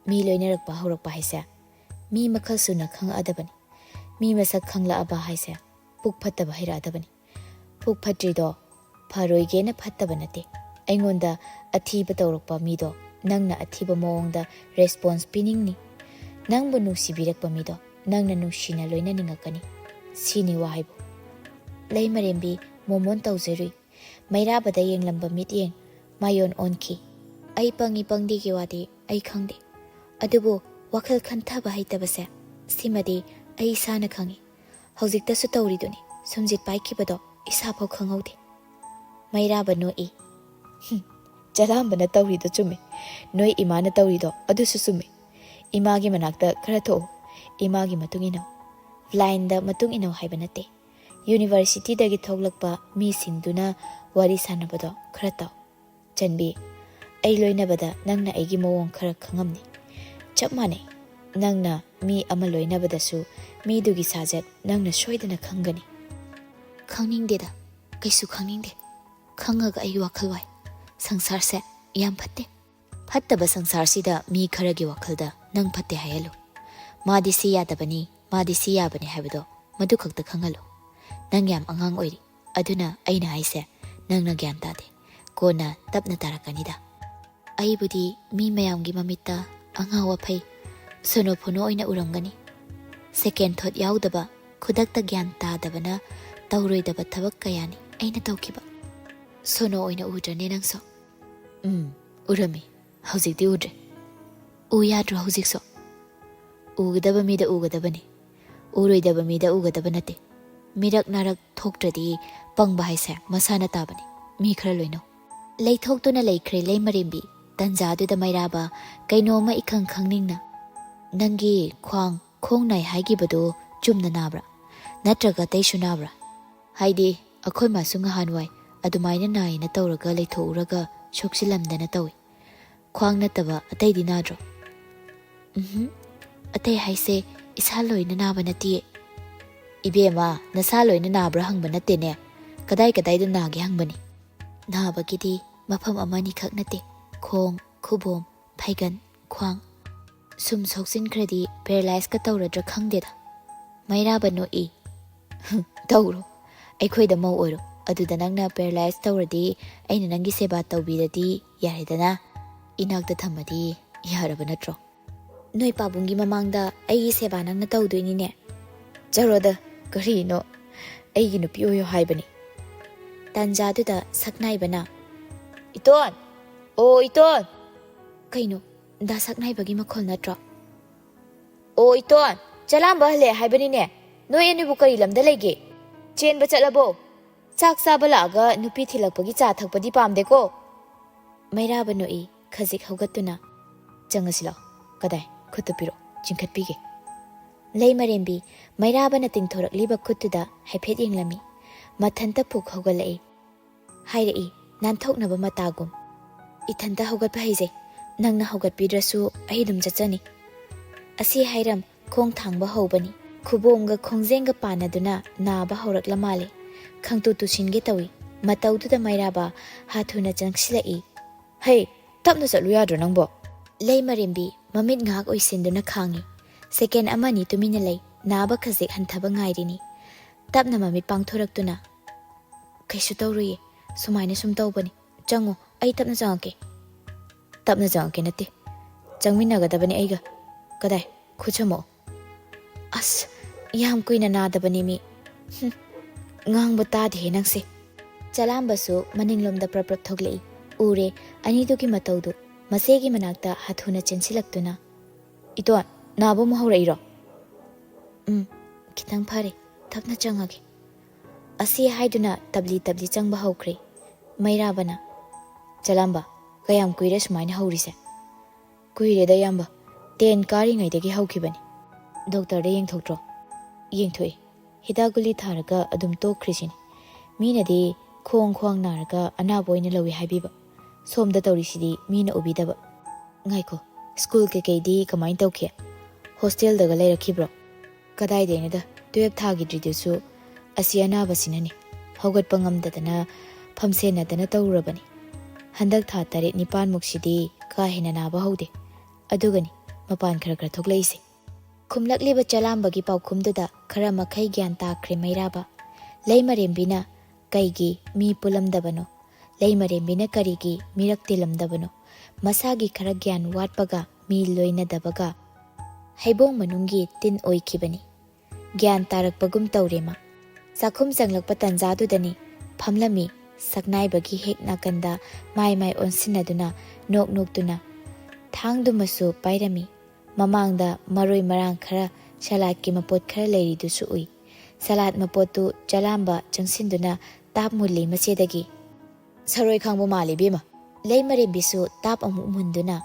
ꯃꯤ ꯂꯣꯏꯅꯔꯛꯄ ꯍꯧꯔꯛꯄ ꯍꯥꯏꯁꯦ ꯃꯤ ꯃꯈꯜ ꯁꯨꯅ ꯈꯪꯉꯛꯑꯗꯕꯅꯤ꯫ ꯃꯤ ꯃꯁꯛ ꯈꯪꯂꯛꯑꯕ ꯍꯥꯏꯁꯦ ꯄꯨꯛ ꯐꯠꯇꯕ ꯍꯩꯔꯛꯑꯗꯕꯅꯤ꯫ ꯄꯨꯛ ꯐꯠꯇ꯭ꯔꯤꯗꯣ ꯐꯔꯣꯏꯒꯦꯅ ꯐꯠꯇꯕ ꯅꯠꯇꯦ꯫ ꯑꯩꯉꯣꯟꯗ ꯑꯊꯤꯕ ꯇꯧꯔꯛꯄ ꯃꯤꯗꯣ ꯅꯪꯅ ꯑꯊꯤꯕ ꯃꯑꯣꯡꯗ ꯔꯦꯁꯄꯣꯟꯁ ꯄꯤꯅꯤꯡꯅꯤ꯫ ꯅꯪꯕꯨ ꯅꯨꯡꯁꯤꯕꯤꯔꯛꯄ ꯃꯤꯗꯣ ꯅꯪꯅ ꯅꯨꯡꯁꯤꯅ ꯂꯣꯏꯅꯅꯤꯡꯉꯛꯀꯅꯤ꯫ ꯁꯤꯅꯤ ꯋꯥꯍꯩꯕꯨ꯫ ꯂꯩꯃꯔꯦꯝꯕꯤ ꯃꯣꯃꯣꯟ ꯇꯧꯖꯔꯨꯏ꯫ ꯃꯩꯔꯥꯕꯗ ꯌꯦꯡꯂꯝꯕ ꯃꯤꯠꯌꯦꯡ ꯃꯥꯌꯣꯟ ꯑꯣꯟꯈꯤ꯫ ꯑꯩ ꯄꯪꯉꯤ ꯄꯪꯗꯦꯒꯤ ꯋꯥꯗꯤ ꯑꯩ ꯈꯪꯗꯦ, ꯑꯗꯨꯕꯨ ꯋꯥꯈꯜ ꯈꯟꯊꯕ ꯍꯩꯇꯕꯁꯦ ꯁꯤꯃꯗꯤ ꯑꯩ ꯏꯁꯥꯅ ꯈꯪꯏ꯫ ꯍꯧꯖꯤꯛꯇꯁꯨ ꯇꯧꯔꯤꯗꯨꯅꯤ, ꯁꯨꯝꯖꯤꯠ ꯄꯥꯏꯈꯤꯕꯗꯣ ꯏꯁꯥꯐꯥꯎ ꯈꯪꯍꯧꯗꯦ꯫ ꯃꯩꯔꯥꯕ ꯅꯣꯛꯏ꯫ ꯆꯂꯥꯝꯕꯅ ꯇꯧꯔꯤꯗꯣ ꯆꯨꯝꯃꯤ, ꯅꯣꯏ ꯏꯃꯥꯅ ꯇꯧꯔꯤꯗꯣ ꯑꯗꯨꯁꯨ ꯆꯨꯝꯃꯤ꯫ ꯏꯃꯥꯒꯤ ꯃꯅꯥꯛꯇ ꯈꯔ ꯊꯣꯛꯎ, ꯏꯃꯥꯒꯤ ꯃꯇꯨꯡ ꯏꯟꯅꯧ꯫ ꯕ꯭ꯂꯥꯏꯟꯗ ꯃꯇꯨꯡ ꯏꯟꯅꯧ ꯍꯥꯏꯕ ꯅꯠꯇꯦ꯫ ꯌꯨꯅꯤꯚꯔꯁꯤꯇꯤꯗꯒꯤ ꯊꯣꯛꯂꯛꯄ ꯃꯤꯁꯤꯡꯗꯨꯅ ꯋꯥꯔꯤ ꯁꯥꯟꯅꯕꯗꯣ ꯈꯔ ꯇꯧ꯫ ꯆꯟꯕꯤ, ꯑꯩ ꯂꯣꯏꯅꯕꯗ ꯅꯪꯅ ꯑꯩꯒꯤ ꯃꯑꯣꯡ ꯈꯔ ꯈꯪꯉꯝꯅꯤ꯫ ꯆꯞ ꯃꯥꯟꯅꯩ, ꯅꯪꯅ ꯃꯤ ꯑꯃ ꯂꯣꯏꯅꯕꯗꯁꯨ ꯃꯤꯗꯨꯒꯤ ꯁꯥꯖꯠ ꯅꯪꯅ ꯁꯣꯏꯗꯅ ꯈꯪꯒꯅꯤ꯫ ꯈꯪꯅꯤꯡꯗꯦꯗ, ꯀꯩꯁꯨ ꯈꯪꯅꯤꯡꯗꯦ꯫ ꯈꯪꯉꯒ ꯑꯩꯒꯤ ꯋꯥꯈꯜ ꯋꯥꯏ꯫ ꯁꯪꯁꯥꯔꯁꯦ ꯌꯥꯝ ꯐꯠꯇꯦ꯫ ꯐꯠꯇꯕ ꯁꯪꯁꯥꯔꯁꯤꯗ ꯃꯤ ꯈꯔꯒꯤ ꯋꯥꯈꯜꯗ ꯅꯪ ꯐꯠꯇꯦ ꯍꯥꯏꯍꯜꯂꯨ꯫ ꯃꯥꯗꯤ ꯁꯤ ꯌꯥꯗꯕꯅꯤ, ꯃꯥꯗꯤ ꯁꯤ ꯌꯥꯕꯅꯤ ꯍꯥꯏꯕꯗꯣ ꯃꯗꯨ ꯈꯛꯇ ꯈꯪꯍꯜꯂꯨ꯫ ꯅꯪ ꯌꯥꯝ ꯑꯉꯥꯡ ꯑꯣꯏꯔꯤ, ꯑꯗꯨꯅ ꯑꯩꯅ ꯍꯥꯏꯁꯦ ꯅꯪꯅ ꯒ꯭ꯌꯥꯟ ꯇꯥꯗꯦ꯫ ꯀꯣꯟꯅ ꯇꯞꯅ ꯇꯥꯔꯛꯀꯅꯤꯗ꯫ ꯑꯩꯕꯨꯗꯤ ꯃꯤ ꯃꯌꯥꯝꯒꯤ ꯃꯃꯤꯠꯇ ꯑꯉꯥꯎ ꯑꯐꯩ, ꯁꯣꯅꯣ ꯐꯣꯅꯣ ꯑꯣꯏꯅ ꯎꯔꯝꯒꯅꯤ꯫ ꯁꯦꯀꯦꯟ ꯊꯣꯠ ꯌꯥꯎꯗꯕ, ꯈꯨꯗꯛꯇ ꯒ꯭ꯌꯥꯟ ꯇꯥꯗꯕꯅ ꯇꯧꯔꯣꯏꯗꯕ ꯊꯕꯛ ꯀꯌꯥꯅꯤ ꯑꯩꯅ ꯇꯧꯈꯤꯕ꯫ ꯁꯣꯅꯣ ꯑꯣꯏꯅ ꯎꯗ꯭ꯔꯅꯦ ꯅꯪꯁꯨ? ꯎꯔꯝꯃꯤ, ꯍꯧꯖꯤꯛꯇꯤ ꯎꯗ꯭ꯔꯦ꯫ ꯎ ꯌꯥꯗ꯭ꯔꯣ ꯍꯧꯖꯤꯛꯁꯨ? ꯎꯒꯗꯕ ꯃꯤꯗ ꯎꯒꯗꯕꯅꯤ, ꯎꯔꯣꯏꯗꯕ ꯃꯤꯗ ꯎꯒꯗꯕ ꯅꯠꯇꯦ꯫ ꯃꯤꯔꯛ ꯅꯥꯔꯛ ꯊꯣꯛꯇ꯭ꯔꯗꯤ ꯄꯪꯕ ꯍꯥꯏꯁꯦ ꯃꯁꯥꯅ ꯇꯥꯕꯅꯤ꯫ ꯃꯤ ꯈꯔ ꯂꯣꯏꯅꯧ꯫ ꯂꯩꯊꯣꯛꯇꯨꯅ ꯂꯩꯈ꯭ꯔꯦ ꯂꯩꯃꯔꯦꯝꯕꯤ꯫ ꯇꯟꯖꯥꯗꯨꯗ ꯃꯩꯔꯥꯕ ꯀꯩꯅꯣꯝꯃ ꯏꯈꯪ ꯈꯪꯅꯤꯡꯅ, ꯅꯪꯒꯤ ꯈ꯭ꯋꯥꯡ ꯈꯣꯡ ꯅꯥꯏ ꯍꯥꯏꯈꯤꯕꯗꯨ ꯆꯨꯝꯅ ꯅꯥꯕ꯭ꯔꯥ? ꯅꯠꯇ꯭ꯔꯒ ꯑꯇꯩꯁꯨ ꯅꯥꯕ꯭ꯔꯥ? ꯍꯥꯏꯗꯤ ꯑꯩꯈꯣꯏ ꯃꯥꯁꯨ ꯉꯍꯥꯟꯋꯥꯏ ꯑꯗꯨꯃꯥꯏꯅ ꯅꯥꯏꯅ ꯇꯧꯔꯒ ꯂꯩꯊꯣꯛꯎꯔꯒ ꯁꯣꯛꯆꯤꯜꯂꯝꯗꯅ ꯇꯧꯏ꯫ ꯈ꯭ꯋꯥꯡ ꯅꯠꯇꯕ ꯑꯇꯩꯗꯤ ꯅꯥꯗ꯭ꯔꯣ? ꯑꯇꯩ ꯍꯥꯏꯁꯦ ꯏꯁꯥ ꯂꯣꯏꯅ ꯅꯥꯕ ꯅꯠꯇꯤꯌꯦ꯫ ꯏꯕꯦꯝꯃ, ꯅꯁꯥ ꯂꯣꯏꯅ ꯅꯥꯕ꯭ꯔꯥ ꯍꯪꯕ ꯅꯠꯇꯦꯅꯦ, ꯀꯗꯥꯏ ꯀꯗꯥꯏꯗ ꯅꯥꯒꯦ ꯍꯪꯕꯅꯤ꯫ ꯅꯥꯕꯒꯤꯗꯤ ꯃꯐꯝ ꯑꯃꯅꯤꯈꯛ ꯅꯠꯇꯦ, ꯈꯣꯡ, ꯈꯨꯕꯣꯝ, ꯐꯩꯒꯟ, ꯈ꯭ꯋꯥꯡ꯫ ꯁꯨꯝ ꯁꯣꯛꯆꯤꯟꯈ꯭ꯔꯗꯤ ꯄꯦꯔꯥꯂꯥꯏꯁꯀ ꯇꯧꯔꯗ꯭ꯔꯥ ꯈꯪꯗꯦꯗ꯫ ꯃꯩꯔꯥꯕ ꯅꯣꯛꯏ꯫ ꯇꯧꯔꯣ, ꯑꯩꯈꯣꯏꯗ ꯃꯧ ꯑꯣꯏꯔꯣ, ꯑꯗꯨꯗ ꯅꯪꯅ ꯄꯦꯔꯥꯂꯥꯏꯁ ꯇꯧꯔꯗꯤ ꯑꯩꯅ ꯅꯪꯒꯤ ꯁꯦꯕꯥ ꯇꯧꯕꯤꯔꯗꯤ ꯌꯥꯔꯦꯗꯅ꯫ ꯏꯅꯥꯛꯇ ꯊꯝꯃꯗꯤ ꯌꯥꯔꯕ ꯅꯠꯇ꯭ꯔꯣ? ꯅꯣꯏ ꯄꯥꯕꯨꯡꯒꯤ ꯃꯃꯥꯡꯗ ꯑꯩꯒꯤ ꯁꯦꯕꯥ ꯅꯪꯅ ꯇꯧꯗꯣꯏꯅꯤꯅꯦ? ꯆꯠꯔꯣꯗ, ꯀꯔꯤꯅꯣ, ꯑꯩꯒꯤ ꯅꯨꯄꯤ ꯑꯣꯏꯌꯣ ꯍꯥꯏꯕꯅꯤ꯫ ꯇꯥꯟꯖꯥꯗꯨꯗ ꯁꯛꯅꯥꯏꯕꯅ, ꯏꯇꯣꯟ, ꯑꯣ ꯏꯇꯣꯟ! ꯀꯩꯅꯣ, ꯗꯥ ꯁꯛꯅꯥꯏꯕꯒꯤ ꯃꯈꯣꯜ ꯅꯠꯇ꯭ꯔꯣ? ꯑꯣ ꯏꯇꯣꯟ, ꯆꯂꯥꯝꯕ ꯍꯜꯂꯛꯑꯦ ꯍꯥꯏꯕꯅꯤꯅꯦ꯫ ꯅꯣꯏ ꯑꯅꯤꯕꯨ ꯀꯔꯤ ꯂꯝꯗ ꯂꯩꯒꯦ? ꯆꯦꯟꯕ ꯆꯠꯂꯕꯣ? ꯆꯥꯛ ꯆꯥꯕ ꯂꯥꯛꯑꯒ ꯅꯨꯄꯤ ꯊꯤꯜꯂꯛꯄꯒꯤ ꯆꯥ ꯊꯛꯄꯗꯤ ꯄꯥꯝꯗꯦꯀꯣ꯫ ꯃꯩꯔꯥꯕ ꯅꯣꯛꯏ, ꯈꯖꯤꯛ ꯍꯧꯒꯠꯇꯨꯅ꯫ ꯆꯪꯉꯁꯤ ꯂꯥꯛꯑꯣ꯫ ꯀꯗꯥꯏ? ꯈꯨꯠꯇꯨ ꯄꯤꯔꯛꯑꯣ, ꯆꯤꯡꯈꯠꯄꯤꯒꯦ꯫ ꯂꯩꯃꯔꯦꯝꯕꯤ ꯃꯩꯔꯥꯕꯅ ꯇꯤꯡꯊꯣꯔꯛꯂꯤꯕ ꯈꯨꯠꯇꯨꯗ ꯍꯥꯏꯐꯦꯠ ꯌꯦꯡꯂꯝꯃꯤ꯫ ꯃꯊꯟꯇ ꯄꯨꯛ ꯍꯧꯒꯠꯂꯛꯏ꯫ ꯍꯥꯏꯔꯛꯏ ꯅꯥꯟꯊꯣꯛꯅꯕ ꯃꯇꯥꯒꯨꯝ, ꯏꯊꯟꯇ ꯍꯧꯒꯠꯄ ꯍꯩꯖꯩ, ꯅꯪꯅ ꯍꯧꯒꯠꯄꯤꯗ꯭ꯔꯁꯨ ꯑꯩ ꯑꯗꯨꯝ ꯆꯠꯆꯅꯤ꯫ ꯑꯁꯤ ꯍꯥꯏꯔꯝ ꯈꯣꯡ ꯊꯥꯡꯕ ꯍꯧꯕꯅꯤ꯫ ꯈꯨꯕꯣꯝꯒ ꯈꯣꯡꯖꯦꯡꯒ ꯄꯥꯟꯅꯗꯨꯅ ꯅꯥꯕ ꯍꯧꯔꯛꯂ ꯃꯥꯜꯂꯦ꯫ ꯈꯪꯇꯨ ꯇꯨꯁꯤꯟꯒꯦ ꯇꯧꯏ꯫ ꯃꯇꯧꯗꯨꯗ ꯃꯩꯔꯥꯕ ꯍꯥꯊꯨꯅ ꯆꯪꯁꯤꯜꯂꯛꯏ꯫ ꯍꯩ, ꯇꯞꯅ ꯆꯠꯂꯨ ꯌꯥꯗ꯭ꯔꯣ ꯅꯪꯕꯣ? ꯂꯩꯃꯔꯦꯝꯕꯤ ꯃꯃꯤꯠ ꯉꯥꯏꯍꯥꯛ ꯑꯣꯏꯁꯤꯟꯗꯨꯅ ꯈꯥꯡꯉꯤ꯫ ꯁꯦꯀꯦꯟ ꯑꯃꯅꯤ ꯇꯨꯃꯤꯟꯅ ꯂꯩ, ꯅꯥꯕ ꯈꯖꯤꯛ ꯍꯟꯊꯕ ꯉꯥꯏꯔꯤꯅꯤ꯫ ꯇꯞꯅ ꯃꯃꯤꯠ ꯄꯥꯡꯊꯣꯔꯛꯇꯨꯅ, ꯀꯩꯁꯨ ꯇꯧꯔꯨꯏꯌꯦ, ꯁꯨꯃꯥꯏꯅ ꯁꯨꯝ ꯇꯧꯕꯅꯤ, ꯆꯪꯉꯣ, ꯑꯩ ꯇꯞꯅ ꯆꯪꯉꯛꯀꯦ꯫ ꯇꯞꯅ ꯆꯪꯉꯛꯀꯦ ꯅꯠꯇꯦ, ꯆꯪꯃꯤꯟꯅꯒꯗꯕꯅꯤ ꯑꯩꯒ꯫ ꯀꯗꯥꯏ? ꯈꯨꯠ ꯁꯝꯃꯛꯑꯣ꯫ ꯑꯁ, ꯌꯥꯝ ꯀꯨꯏꯅ ꯅꯥꯗꯕꯅꯤ ꯃꯤ꯫ ꯉꯥꯡꯕ ꯇꯥꯗꯦꯍꯦ ꯅꯪꯁꯦ꯫ ꯆꯂꯥꯝꯕꯁꯨ ꯃꯅꯤꯡꯂꯣꯝꯗ ꯄ꯭ꯔꯞ ꯄ꯭ꯔꯞ ꯊꯣꯛꯂꯛꯏ꯫ ꯎꯔꯦ ꯑꯅꯤꯗꯨꯒꯤ ꯃꯇꯧꯗꯨ꯫ ꯃꯆꯦꯒꯤ ꯃꯅꯥꯛꯇ ꯍꯥꯊꯨꯅ ꯆꯦꯟꯁꯤꯜꯂꯛꯇꯨꯅ, ꯏꯇꯣꯟ, ꯅꯥꯕ ꯑꯃꯨꯛ ꯍꯧꯔꯛꯏꯔꯣ? ꯈꯤꯇꯪ ꯐꯔꯦ, ꯇꯞꯅ ꯆꯪꯉꯒꯦ꯫ ꯑꯁꯤ ꯍꯥꯏꯗꯨꯅ ꯇꯞꯂꯤ ꯇꯞꯂꯤ ꯆꯪꯕ ꯍꯧꯈ꯭ꯔꯦ꯫ ꯃꯩꯔꯥꯕꯅ, ꯆꯂꯥꯝꯕ, ꯀꯌꯥꯝ ꯀꯨꯏꯔꯦ ꯁꯨꯃꯥꯏꯅ ꯍꯧꯔꯤꯁꯦ? ꯀꯨꯏꯔꯦꯗ ꯏꯌꯥꯝꯕ, 10 ꯀꯥꯔꯤꯉꯩꯗꯒꯤ ꯍꯧꯈꯤꯕꯅꯤ꯫ ꯗꯣꯛꯇꯔꯗ ꯌꯦꯡꯊꯣꯛꯇ꯭ꯔꯣ? ꯌꯦꯡꯊꯣꯛꯏ꯫ ꯍꯤꯗꯥꯛ ꯒꯨꯂꯤ ꯊꯥꯔꯒ ꯑꯗꯨꯝ ꯇꯣꯛꯈ꯭ꯔꯤꯁꯤꯅꯤ꯫ ꯃꯤꯅꯗꯤ ꯈꯣꯡ ꯈ꯭ꯋꯥꯡ ꯅꯥꯔꯒ ꯑꯅꯥꯕ ꯑꯣꯏꯅ ꯂꯧꯏ ꯍꯥꯏꯕꯤꯕ꯫ ꯁꯣꯝꯗ ꯇꯧꯔꯤꯁꯤꯗꯤ ꯃꯤꯅ ꯎꯕꯤꯗꯕ꯫ ꯉꯥꯏꯈꯣ, ꯁ꯭ꯀꯨꯜ ꯀꯩꯀꯩꯗꯤ ꯀꯃꯥꯏꯅ ꯇꯧꯈꯤ? ꯍꯣꯁꯇꯦꯜꯗꯒ ꯂꯩꯔꯛꯈꯤꯕ꯭ꯔꯣ? ꯀꯗꯥꯏꯗꯩꯅꯣꯗ, 12 ꯊꯥꯒꯤꯗ꯭ꯔꯤꯗꯨꯁꯨ ꯑꯁꯤ ꯑꯅꯥꯕꯁꯤꯅꯅꯤ꯫ ꯍꯧꯒꯠꯄ ꯉꯝꯗꯗꯅ ꯐꯝꯁꯦꯟꯅꯗꯅ ꯇꯧꯔꯨꯔꯕꯅꯤ꯫ ꯍꯟꯗꯛ ꯊꯥ 7-9ꯃꯨꯛꯁꯤꯗꯤ ꯀꯥ ꯍꯦꯟꯅ ꯅꯥꯕ ꯍꯧꯗꯦ꯫ ꯑꯗꯨꯒꯅꯤ ꯃꯄꯥꯟ ꯈꯔ ꯈꯔ ꯊꯣꯛꯂꯛꯏꯁꯦ꯫ ꯈꯨꯝꯂꯛꯂꯤꯕ ꯆꯂꯥꯝꯕꯒꯤ ꯄꯥꯎꯈꯨꯝꯗꯨꯗ ꯈꯔ ꯃꯈꯩ ꯒ꯭ꯌꯥꯟ ꯇꯥꯈ꯭ꯔꯦ ꯃꯩꯔꯥꯕ꯫ ꯂꯩꯃꯔꯦꯝꯕꯤꯅ ꯀꯩꯒꯤ ꯃꯤ ꯄꯨꯜꯂꯝꯗꯕꯅꯣ? ꯂꯩꯃꯔꯦꯝꯕꯤꯅ ꯀꯔꯤꯒꯤ ꯃꯤꯔꯛ ꯇꯤꯜꯂꯝꯗꯕꯅꯣ? ꯃꯁꯥꯒꯤ ꯈꯔ ꯒ꯭ꯌꯥꯟ ꯋꯥꯠꯄꯒ ꯃꯤ ꯂꯣꯏꯅꯗꯕꯒ ꯍꯩꯕꯣꯡ ꯃꯅꯨꯡꯒꯤ ꯇꯤꯟ ꯑꯣꯏꯈꯤꯕꯅꯤ꯫ ꯒ꯭ꯌꯥꯟ ꯇꯥꯔꯛꯄꯒꯨꯝ ꯇꯧꯔꯦ ꯃꯥ꯫ ꯆꯥꯛꯈꯨꯝ ꯆꯪꯂꯛꯄ ꯇꯟꯖꯥꯗꯨꯗꯅꯤ ꯐꯝꯂꯝꯃꯤ ꯁꯛꯅꯥꯏꯕꯒꯤ ꯍꯦꯛ ꯅꯥꯀꯟꯗ ꯃꯥꯏ ꯑꯣꯟꯁꯤꯟꯅꯗꯨꯅ ꯅꯣꯛ ꯅꯣꯛꯇꯨꯅ ꯊꯥꯡꯗꯨꯃꯁꯨ ꯄꯥꯏꯔꯝꯃꯤ꯫ ꯃꯃꯥꯡꯗ ꯃꯔꯣꯏ ꯃꯔꯥꯡ ꯈꯔ ꯁꯂꯥꯠꯀꯤ ꯃꯄꯣꯠ ꯈꯔ ꯂꯩꯔꯤꯗꯨꯁꯨ ꯎꯏ꯫ ꯁꯂꯥꯠ ꯃꯄꯣꯠꯇꯨ ꯆꯂꯥꯝꯕ ꯆꯪꯁꯤꯟꯗꯨꯅ ꯇꯥꯞ ꯃꯨꯜꯂꯤ ꯃꯆꯦꯗꯒꯤ꯫ ꯁꯔꯣꯏ ꯈꯥꯡꯕ ꯃꯥꯜꯂꯤ ꯏꯕꯦꯝꯃ꯫ ꯂꯩꯃꯔꯦꯝꯕꯤꯁꯨ ꯇꯥꯞ ꯑꯃꯨꯛ ꯃꯨꯟꯗꯨꯅ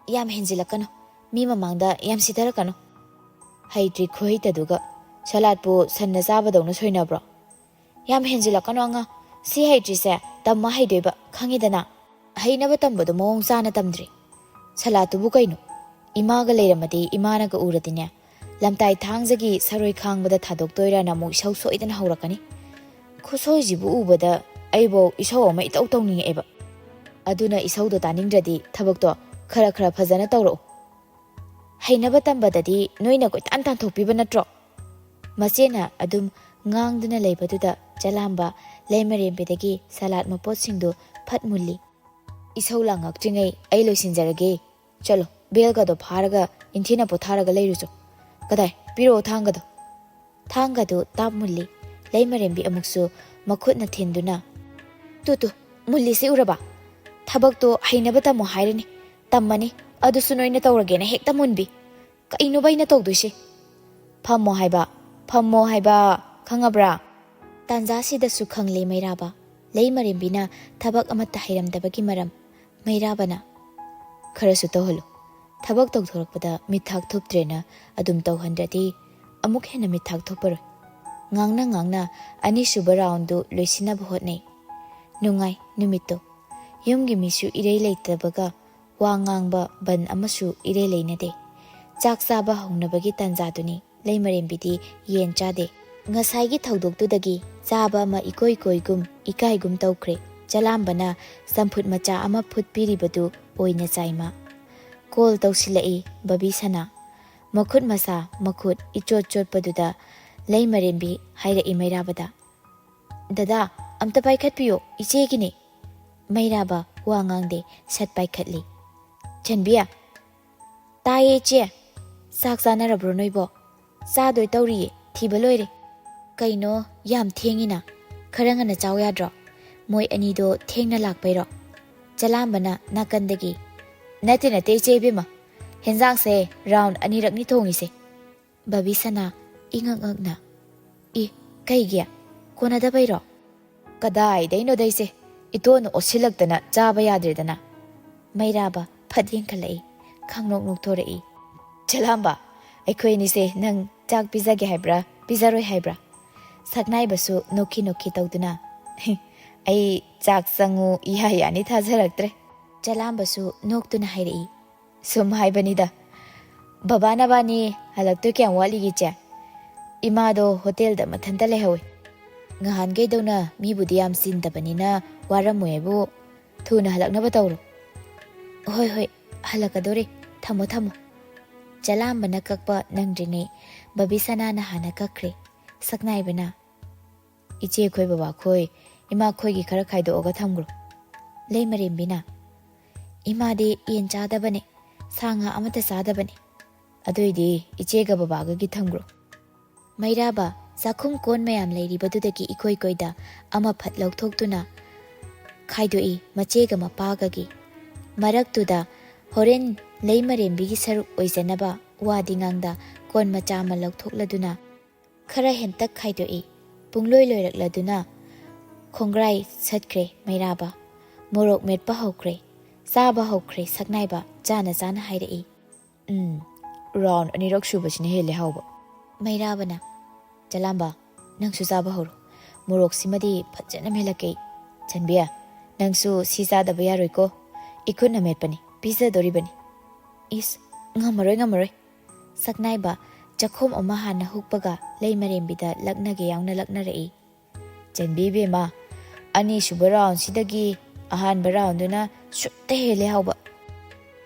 ꯌꯥꯝ ꯍꯦꯟꯖꯤꯜꯂꯛꯀꯅꯨ, ꯃꯤ ꯃꯃꯥꯡꯗ ꯌꯥꯝ ꯁꯤꯊꯔꯛꯀꯅꯨ꯫ ꯍꯩꯇ꯭ꯔꯤ ꯈꯨꯍꯩꯇꯗꯨꯒ ꯁꯂꯥꯠꯄꯨ ꯁꯟꯅ ꯆꯥꯕꯗꯧꯅ ꯁꯣꯏꯅꯕ꯭ꯔꯣ? ꯌꯥꯝ ꯍꯦꯟꯖꯤꯜꯂꯛꯀꯅꯣ ꯑꯉꯥꯡ, ꯁꯤ ꯍꯩꯇ꯭ꯔꯤꯁꯦ ꯇꯝꯃ ꯍꯩꯗꯣꯏꯕ, ꯈꯪꯉꯤꯗꯅ꯫ ꯍꯩꯅꯕ ꯇꯝꯕꯗꯣ ꯃꯑꯣꯡ ꯆꯥꯅ ꯇꯝꯗ꯭ꯔꯤ꯫ ꯁꯂꯥꯠꯇꯨꯕꯨ ꯀꯩꯅꯣ? ꯏꯃꯥꯒ ꯂꯩꯔꯝꯃꯗꯤ ꯏꯃꯥꯅꯒ ꯎꯔꯗꯤꯅꯦ, ꯂꯝꯇꯥꯏ ꯊꯥꯡꯖꯒꯤ ꯁꯔꯣꯏ ꯈꯥꯡꯕꯗ ꯊꯥꯗꯣꯛꯇꯣꯏꯔꯅ ꯑꯃꯨꯛ ꯏꯁꯧ ꯁꯣꯏꯗꯅ ꯍꯧꯔꯛꯀꯅꯤ꯫ ꯈꯨꯁꯣꯏꯁꯤꯕꯨ ꯎꯕꯗ ꯑꯩꯕꯧ ꯏꯁꯧ ꯑꯃ ꯏꯇꯧ ꯇꯧꯅꯤꯡꯉꯛꯑꯦꯕ꯫ ꯑꯗꯨꯅ ꯏꯁꯧꯗꯣ ꯇꯥꯅꯤꯡꯗ꯭ꯔꯗꯤ ꯊꯕꯛꯇꯣ ꯈꯔ ꯈꯔ ꯐꯖꯅ ꯇꯧꯔꯛꯎ꯫ ꯍꯩꯅꯕ ꯇꯝꯕꯗꯗꯤ ꯅꯣꯏꯅ ꯀꯣꯏꯇꯥꯟ ꯇꯥꯟꯊꯣꯛꯄꯤꯕ ꯅꯠꯇ꯭ꯔꯣ? ꯃꯆꯦꯅ ꯑꯗꯨꯝ ꯉꯥꯡꯗꯨꯅ ꯂꯩꯕꯗꯨꯗ ꯆꯂꯥꯝꯕ ꯂꯩꯃꯔꯦꯝꯕꯤꯗꯒꯤ ꯁꯂꯥꯠ ꯃꯄꯣꯠꯁꯤꯡꯗꯨ ꯐꯠ ꯃꯨꯜꯂꯤ꯫ ꯏꯁꯧ ꯂꯥꯡꯉꯛꯇ꯭ꯔꯤꯉꯩ ꯑꯩ ꯂꯣꯏꯁꯤꯟꯖꯔꯒꯦ꯫ ꯆꯠꯂꯣ, ꯕꯦꯜꯒꯗꯣ ꯐꯥꯔꯒ ꯏꯟꯊꯤꯅ ꯄꯣꯊꯥꯔꯒ ꯂꯩꯔꯨꯆꯣ꯫ ꯀꯗꯥꯏ, ꯄꯤꯔꯛꯑꯣ ꯊꯥꯡꯒꯗꯣ꯫ ꯊꯥꯡꯒꯗꯨ ꯇꯥꯞ ꯃꯨꯜꯂꯤ꯫ ꯂꯩꯃꯔꯦꯝꯕꯤ ꯑꯃꯨꯛꯁꯨ ꯃꯈꯨꯠꯅ ꯊꯤꯟꯗꯨꯅ ꯇꯨ ꯃꯨꯜꯂꯤꯁꯤ ꯎꯔꯕ? ꯊꯕꯛꯇꯣ ꯍꯩꯅꯕ ꯇꯝꯃꯣ ꯍꯥꯏꯔꯅꯤ, ꯇꯝꯃꯅꯤ, ꯑꯗꯨꯁꯨ ꯅꯣꯏꯅ ꯇꯧꯔꯒꯦꯅ ꯍꯦꯛꯇ ꯃꯨꯟꯕꯤ꯫ ꯀꯩꯅꯣꯕ ꯑꯩꯅ ꯇꯧꯗꯣꯏꯁꯦ? ꯐꯝꯃꯣ ꯍꯥꯏꯕ, ꯐꯝꯃꯣ ꯍꯥꯏꯕ, ꯈꯪꯉꯕ꯭ꯔꯥ? ꯇꯥꯟꯖꯥꯁꯤꯗꯁꯨ ꯈꯪꯂꯦ ꯃꯩꯔꯥꯕ ꯂꯩꯃꯔꯦꯝꯕꯤꯅ ꯊꯕꯛ ꯑꯃꯠꯇ ꯍꯩꯔꯝꯗꯕꯒꯤ ꯃꯔꯝ꯫ ꯃꯩꯔꯥꯕꯅ ꯈꯔꯁꯨ ꯇꯧꯍꯜꯂꯨ, ꯊꯕꯛ ꯇꯧꯊꯣꯔꯛꯄꯗ ꯃꯤꯠꯊꯥꯛ ꯊꯨꯞꯇ꯭ꯔꯦꯅ ꯑꯗꯨꯝ ꯇꯧꯍꯟꯗ꯭ꯔꯗꯤ ꯑꯃꯨꯛ ꯍꯦꯟꯅ ꯃꯤꯠꯊꯥꯛ ꯊꯣꯛꯄꯔꯣꯏ꯫ ꯉꯥꯡꯅ ꯉꯥꯡꯅ ꯑꯅꯤꯁꯨꯕ ꯔꯥꯎꯟꯗꯨ ꯂꯣꯏꯁꯤꯟꯅꯕ ꯍꯣꯠꯅꯩ꯫ ꯅꯨꯡꯉꯥꯏ ꯅꯨꯃꯤꯠꯇꯣ꯫ ꯌꯨꯝꯒꯤ ꯃꯤꯁꯨ ꯏꯔꯩ ꯂꯩꯇꯕꯒ ꯋꯥ ꯉꯥꯡꯕ ꯕꯟ ꯑꯃꯁꯨ ꯏꯔꯩ ꯂꯩꯅꯗꯦ꯫ ꯆꯥꯛ ꯆꯥꯕ ꯍꯧꯅꯕꯒꯤ ꯇꯥꯟꯖꯥꯗꯨꯅꯤ꯫ ꯂꯩꯃꯔꯦꯝꯕꯤꯗꯤ ꯌꯦꯟ ꯆꯥꯗꯦ꯫ ꯉꯁꯥꯏꯒꯤ ꯊꯧꯗꯣꯛꯇꯨꯗꯒꯤ ꯆꯥꯕ ꯑꯃ ꯏꯀꯣꯏ ꯀꯣꯏꯒꯨꯝ ꯏꯀꯥꯏꯒꯨꯝ ꯇꯧꯈ꯭ꯔꯦ꯫ ꯆꯂꯥꯝꯕꯅ ꯆꯝꯐꯨꯠ ꯃꯆꯥ ꯑꯃ ꯐꯨꯠꯄꯤꯔꯤꯕꯗꯨ ꯑꯣꯏꯅ ꯆꯥꯏ ꯃꯥ꯫ ꯀꯣꯜ ꯇꯧꯁꯤꯜꯂꯛꯏ ꯕꯕꯤꯁꯥꯅ꯫ ꯃꯈꯨꯠ ꯃꯁꯥ ꯃꯈꯨꯠ ꯏꯆꯣꯠ ꯆꯣꯠꯄꯗꯨꯗ ꯂꯩꯃꯔꯦꯝꯕꯤ ꯍꯥꯏꯔꯛꯏ ꯃꯩꯔꯥꯕꯗ, ꯗꯗꯥ ꯑꯝꯇ ꯄꯥꯏꯈꯠꯄꯤꯌꯣ, ꯏꯆꯦꯒꯤꯅꯦ꯫ ꯃꯩꯔꯥꯕ ꯋꯥ ꯉꯥꯡꯗꯦ, ꯁꯠ ꯄꯥꯏꯈꯠꯂꯤ꯫ ꯆꯟꯕꯤ, ꯇꯥꯏꯌꯦ ꯏꯆꯦ꯫ ꯆꯥꯛ ꯆꯥꯅꯔꯕ꯭ꯔꯣ ꯅꯣꯏꯕꯣ? ꯆꯥꯗꯣꯏ ꯇꯧꯔꯤꯌꯦ, ꯊꯤꯕ ꯂꯣꯏꯔꯦ꯫ ꯀꯩꯅꯣ ꯌꯥꯝ ꯊꯦꯡꯉꯤꯅ, ꯈꯔ ꯉꯟꯅ ꯆꯥꯎ ꯌꯥꯗ꯭ꯔꯣ? ꯃꯣꯏ ꯑꯅꯤꯗꯣ ꯊꯦꯡꯅ ꯂꯥꯛꯄꯩꯔꯣ? ꯆꯂꯥꯝꯕꯅ ꯅꯥꯀꯟꯗꯒꯤ ꯅꯠꯇꯦ ꯏꯆꯦ ꯏꯕꯦꯝꯃ, ꯍꯦꯟꯖꯥꯡꯁꯦ ꯔꯥꯎꯟ 2ꯔꯛꯅꯤ ꯊꯣꯡꯉꯤꯁꯦ꯫ ꯕꯕꯤꯁꯥꯅ ꯏꯉꯛ ꯉꯛꯅ ꯀꯩꯒꯤ? ꯀꯣꯟꯅꯗꯕꯩꯔꯣ? ꯀꯗꯥꯏꯗꯩꯅꯣꯗ ꯏꯆꯦ, ꯏꯇꯣꯟꯅ ꯑꯣꯠꯁꯤꯜꯂꯛꯇꯅ ꯆꯥꯕ ꯌꯥꯗ꯭ꯔꯦꯗꯅ꯫ ꯃꯩꯔꯥꯕ ꯐꯠ ꯌꯦꯡꯈꯠꯂꯛꯏ, ꯈꯪꯅꯣꯛ ꯅꯣꯛꯊꯣꯔꯛꯏ꯫ ꯆꯂꯥꯝꯕ, ꯑꯩꯈꯣꯏ ꯑꯅꯤꯁꯦ ꯅꯪ ꯆꯥꯛ ꯄꯤꯖꯒꯦ ꯍꯥꯏꯕ꯭ꯔꯥ ꯄꯤꯖꯔꯣꯏ ꯍꯥꯏꯕ꯭ꯔꯥ? ꯁꯛꯅꯥꯏꯕꯁꯨ ꯅꯣꯛꯈꯤ ꯅꯣꯛꯈꯤ ꯇꯧꯗꯨꯅ ꯑꯩ ꯆꯥꯛ ꯆꯪꯉꯨ ꯏꯌꯥ ꯌꯥꯅꯤ ꯊꯥꯖꯔꯛꯇ꯭ꯔꯦ꯫ ꯆꯂꯥꯝꯕꯁꯨ ꯅꯣꯛꯇꯨꯅ ꯍꯥꯏꯔꯛꯏ, ꯁꯨꯝ ꯍꯥꯏꯕꯅꯤꯗ꯫ ꯕꯕꯥ ꯅꯕꯥꯅꯤ ꯍꯜꯂꯛꯇꯣꯏ ꯀꯌꯥꯝ ꯋꯥꯠꯂꯤꯒꯦ ꯏꯆꯦ? ꯏꯃꯥꯗꯣ ꯍꯣꯇꯦꯜꯗ ꯃꯊꯟꯇ ꯂꯩꯍꯧꯏ꯫ ꯉꯍꯥꯟꯈꯩꯗꯧꯅ ꯃꯤꯕꯨꯗꯤ ꯌꯥꯝ ꯆꯤꯟꯗꯕꯅꯤꯅ ꯋꯥꯔꯝꯃꯣꯏ ꯍꯥꯏꯕꯨ, ꯊꯨꯅ ꯍꯜꯂꯛꯅꯕ ꯇꯧꯔꯣ꯫ ꯍꯣꯏ ꯍꯜꯂꯛꯀꯗꯣꯔꯦ, ꯊꯝꯃꯣ꯫ ꯆꯂꯥꯝꯕꯅ ꯀꯛꯄ ꯅꯪꯗ꯭ꯔꯤꯉꯩ ꯕꯕꯤꯁꯥꯅꯥꯅ ꯍꯥꯟꯅ ꯀꯛꯈ꯭ꯔꯦ꯫ ꯁꯛꯅꯥꯏꯕꯅ ꯏꯆꯦꯈꯣꯏ ꯕꯕꯥꯈꯣꯏ ꯏꯃꯥꯈꯣꯏꯒꯤ ꯈꯔ ꯈꯥꯏꯗꯣꯛꯑꯒ ꯊꯝꯈ꯭ꯔꯣ꯫ ꯂꯩꯃꯔꯦꯝꯕꯤꯅ ꯏꯃꯥꯗꯤ ꯌꯦꯟ ꯆꯥꯗꯕꯅꯦ, ꯁꯥ ꯉꯥ ꯑꯃꯠꯇ ꯆꯥꯗꯕꯅꯦ, ꯑꯗꯨꯏꯗꯤ ꯏꯆꯦꯒ ꯕꯕꯥꯒꯒꯤ ꯊꯝꯈ꯭ꯔꯣ꯫ ꯃꯩꯔꯥꯕ ꯆꯥꯛꯈꯨꯝ ꯀꯣꯟ ꯃꯌꯥꯝ ꯂꯩꯔꯤꯕꯗꯨꯗꯒꯤ ꯏꯀꯣꯏ ꯀꯣꯏꯗ ꯑꯃ ꯐꯠ ꯂꯧꯊꯣꯛꯇꯨꯅ ꯈꯥꯏꯗꯣꯛꯏ ꯃꯆꯦꯒ ꯃꯄꯥꯒꯒꯤ꯫ ꯃꯔꯛꯇꯨꯗ ꯍꯣꯔꯦꯟ ꯂꯩꯃꯔꯦꯝꯕꯤꯒꯤ ꯁꯔꯨꯛ ꯑꯣꯏꯖꯅꯕ ꯋꯥꯗꯤ ꯉꯥꯡꯗ ꯀꯣꯟ ꯃꯆꯥ ꯑꯃ ꯂꯧꯊꯣꯛꯂꯗꯨꯅ ꯈꯔ ꯍꯦꯟꯇꯛ ꯈꯥꯏꯗꯣꯛꯏ꯫ ꯄꯨꯡꯂꯣꯏ ꯂꯣꯏꯔꯛꯂꯗꯨꯅ ꯈꯣꯡꯒ꯭ꯔꯥꯏ ꯁꯠꯈ꯭ꯔꯦ ꯃꯩꯔꯥꯕ꯫ ꯃꯣꯔꯣꯛ ꯃꯦꯠꯄ ꯍꯧꯈ꯭ꯔꯦ, ꯆꯥꯕ ꯍꯧꯈ꯭ꯔꯦ꯫ ꯁꯛꯅꯥꯏꯕ ꯆꯥꯅ ꯍꯥꯏꯔꯛꯏ, ꯔꯥꯎꯟ ꯑꯅꯤꯔꯛ ꯁꯨꯕꯁꯤꯅ ꯍꯦꯜꯂꯦ ꯍꯥꯎꯕ꯫ ꯃꯩꯔꯥꯕꯅ ꯆꯂꯥꯝꯕ ꯅꯪꯁꯨ ꯆꯥꯕ ꯍꯧꯔꯣ, ꯃꯣꯔꯣꯛꯁꯤꯃꯗꯤ ꯐꯖꯅ ꯃꯦꯠꯂꯛꯀꯦ꯫ ꯆꯟꯕꯤ ꯅꯪꯁꯨ ꯁꯤ ꯆꯥꯗꯕ ꯌꯥꯔꯣꯏꯀꯣ, ꯏꯈꯨꯠꯅ ꯃꯦꯠꯄꯅꯤ, ꯄꯤꯖꯗꯣꯔꯤꯕꯅꯤ꯫ ꯏꯁ ꯉꯝꯃꯔꯣꯏ꯫ ꯁꯛꯅꯥꯏꯕ ꯆꯈꯣꯝ ꯑꯃ ꯍꯥꯟꯅ ꯍꯨꯛꯄꯒ ꯂꯩꯃꯔꯦꯝꯕꯤꯗ ꯂꯛꯅꯒꯦ ꯌꯥꯎꯅ ꯂꯛꯅꯔꯛꯏ꯫ ꯆꯟꯕꯤ ꯕꯦꯝꯃ, ꯑꯅꯤꯁꯨꯕ ꯔꯥꯎꯟꯁꯤꯗꯒꯤ ꯑꯍꯥꯟꯕ ꯔꯥꯎꯟꯗꯨꯅ ꯁꯨꯠꯇ ꯍꯦꯜꯂꯦ ꯍꯥꯎꯕ꯫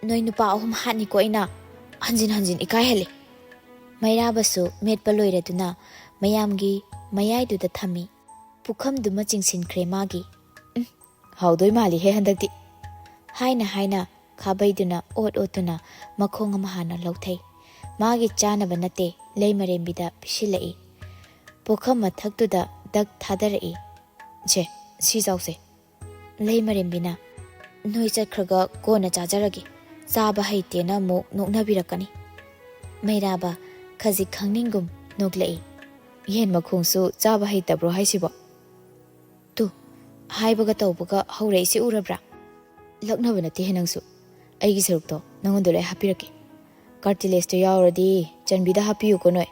ꯅꯣꯏ ꯅꯨꯄꯥ ꯑꯍꯨꯝ ꯍꯥꯠꯅꯤꯀꯣ ꯑꯩꯅ, ꯍꯟꯖꯤꯟ ꯏꯀꯥꯏꯍꯜꯂꯦ꯫ ꯃꯩꯔꯥꯕꯁꯨ ꯃꯦꯠꯄ ꯂꯣꯏꯔꯗꯨꯅ ꯃꯌꯥꯝꯒꯤ ꯃꯌꯥꯏꯗꯨꯗ ꯊꯝꯃꯤ꯫ ꯄꯨꯈꯝꯗꯨꯃ ꯆꯤꯡꯁꯤꯟꯈ꯭ꯔꯦ ꯃꯥꯒꯤ꯫ ꯍꯥꯎꯗꯣꯏ ꯃꯥꯜꯂꯤꯍꯦ ꯍꯟꯗꯛꯇꯤ ꯍꯥꯏꯅ ꯈꯥꯕꯩꯗꯨꯅ ꯑꯣꯠꯇꯨꯅ ꯃꯈꯣꯡ ꯑꯃ ꯍꯥꯟꯅ ꯂꯧꯊꯩ꯫ ꯃꯥꯒꯤ ꯆꯥꯅꯕ ꯅꯠꯇꯦ, ꯂꯩꯃꯔꯦꯝꯕꯤꯗ ꯄꯤꯁꯤꯜꯂꯛꯏ꯫ ꯄꯨꯈꯝ ꯃꯊꯛꯇꯨꯗ ꯗꯛ ꯊꯥꯗꯔꯛꯏ꯫ ꯁꯦ ꯁꯤ ꯆꯥꯎꯁꯦ꯫ ꯂꯩꯃꯔꯦꯝꯕꯤꯅ ꯅꯣꯏ ꯆꯠꯈ꯭ꯔꯒ ꯀꯣꯟꯅ ꯆꯥꯖꯔꯒꯦ, ꯆꯥꯕ ꯍꯩꯇꯦꯅ ꯑꯃꯨꯛ ꯅꯣꯛꯅꯕꯤꯔꯛꯀꯅꯤ꯫ ꯃꯩꯔꯥꯕ ꯈꯖꯤꯛ ꯈꯪꯅꯤꯡꯒꯨꯝ ꯅꯣꯛꯂꯛꯏ꯫ ꯌꯦꯟ ꯃꯈꯣꯡꯁꯨ ꯆꯥꯕ ꯍꯩꯇꯕ꯭ꯔꯣ ꯍꯥꯏꯁꯤꯕꯣ? ꯇꯨ ꯍꯥꯏꯕꯒ ꯇꯧꯕꯒ ꯍꯧꯔꯛꯏꯁꯤ ꯎꯔꯕ꯭ꯔꯥ? ꯂꯛꯅꯕ ꯅꯠꯇꯦꯍꯦ ꯅꯪꯁꯨ, ꯑꯩꯒꯤ ꯁꯔꯨꯛꯇꯣ ꯅꯪꯉꯣꯟꯗ ꯂꯣꯏ ꯍꯥꯞꯄꯤꯔꯛꯀꯦ꯫ ꯀꯥꯔꯇꯤꯂꯦꯖꯇꯣ ꯌꯥꯎꯔꯗꯤ ꯆꯟꯕꯤꯗ ꯍꯥꯞꯄꯤꯌꯨꯀꯣ ꯅꯣꯏ꯫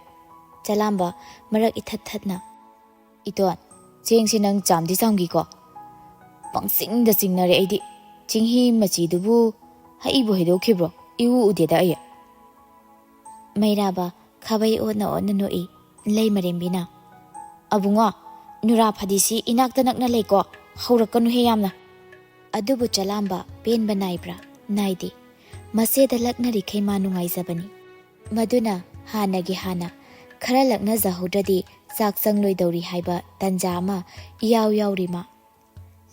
ꯆꯂꯥꯝꯕ ꯃꯔꯛ ꯏꯊꯠ ꯊꯠꯅ ꯏꯇꯣꯟ ꯆꯦꯡꯁꯤ ꯅꯪ ꯆꯥꯝꯗꯤ ꯆꯥꯝꯒꯤꯀꯣ? ꯄꯪꯆꯤꯡꯗ ꯆꯤꯡꯅꯔꯦ ꯑꯩꯗꯤ, ꯆꯤꯡꯍꯤ ꯃꯆꯤꯗꯨꯕꯨ ꯍꯩꯕꯨ ꯍꯩꯗꯣꯛꯈꯤꯕ꯭ꯔꯣ? ꯏꯎ ꯎꯗꯦꯗ ꯑꯩ꯫ ꯃꯩꯔꯥꯕ ꯈꯥꯕꯩ ꯑꯣꯠꯅ ꯅꯣꯛꯏ꯫ ꯂꯩꯃꯔꯦꯝꯕꯤꯅ ꯑꯕꯨꯡꯉꯣ, ꯅꯨꯔꯥ ꯐꯗꯤꯁꯤ ꯏꯅꯥꯛꯇ ꯅꯛꯅ ꯂꯩꯀꯣ, ꯍꯧꯔꯛꯀꯅꯨꯍꯦ ꯌꯥꯝꯅ꯫ ꯑꯗꯨꯕꯨ ꯆꯂꯥꯝꯕ ꯄꯦꯟꯕ ꯅꯥꯏꯕ꯭ꯔꯥ? ꯅꯥꯏꯗꯦ꯫ ꯃꯆꯦꯗ ꯂꯛꯅꯔꯤꯈꯩ ꯃꯥ ꯅꯨꯡꯉꯥꯏꯖꯕꯅꯤ꯫ ꯃꯗꯨꯅ ꯍꯥꯟꯅꯒꯤ ꯍꯥꯟꯅ ꯈꯔ ꯂꯛꯅꯖꯍꯧꯗ꯭ꯔꯗꯤ ꯆꯥꯛ ꯆꯪꯂꯣꯏꯗꯧꯔꯤ ꯍꯥꯏꯕ ꯇꯟꯖꯥ ꯑꯃ ꯏꯌꯥꯎ ꯌꯥꯎꯔꯤ ꯃꯥ꯫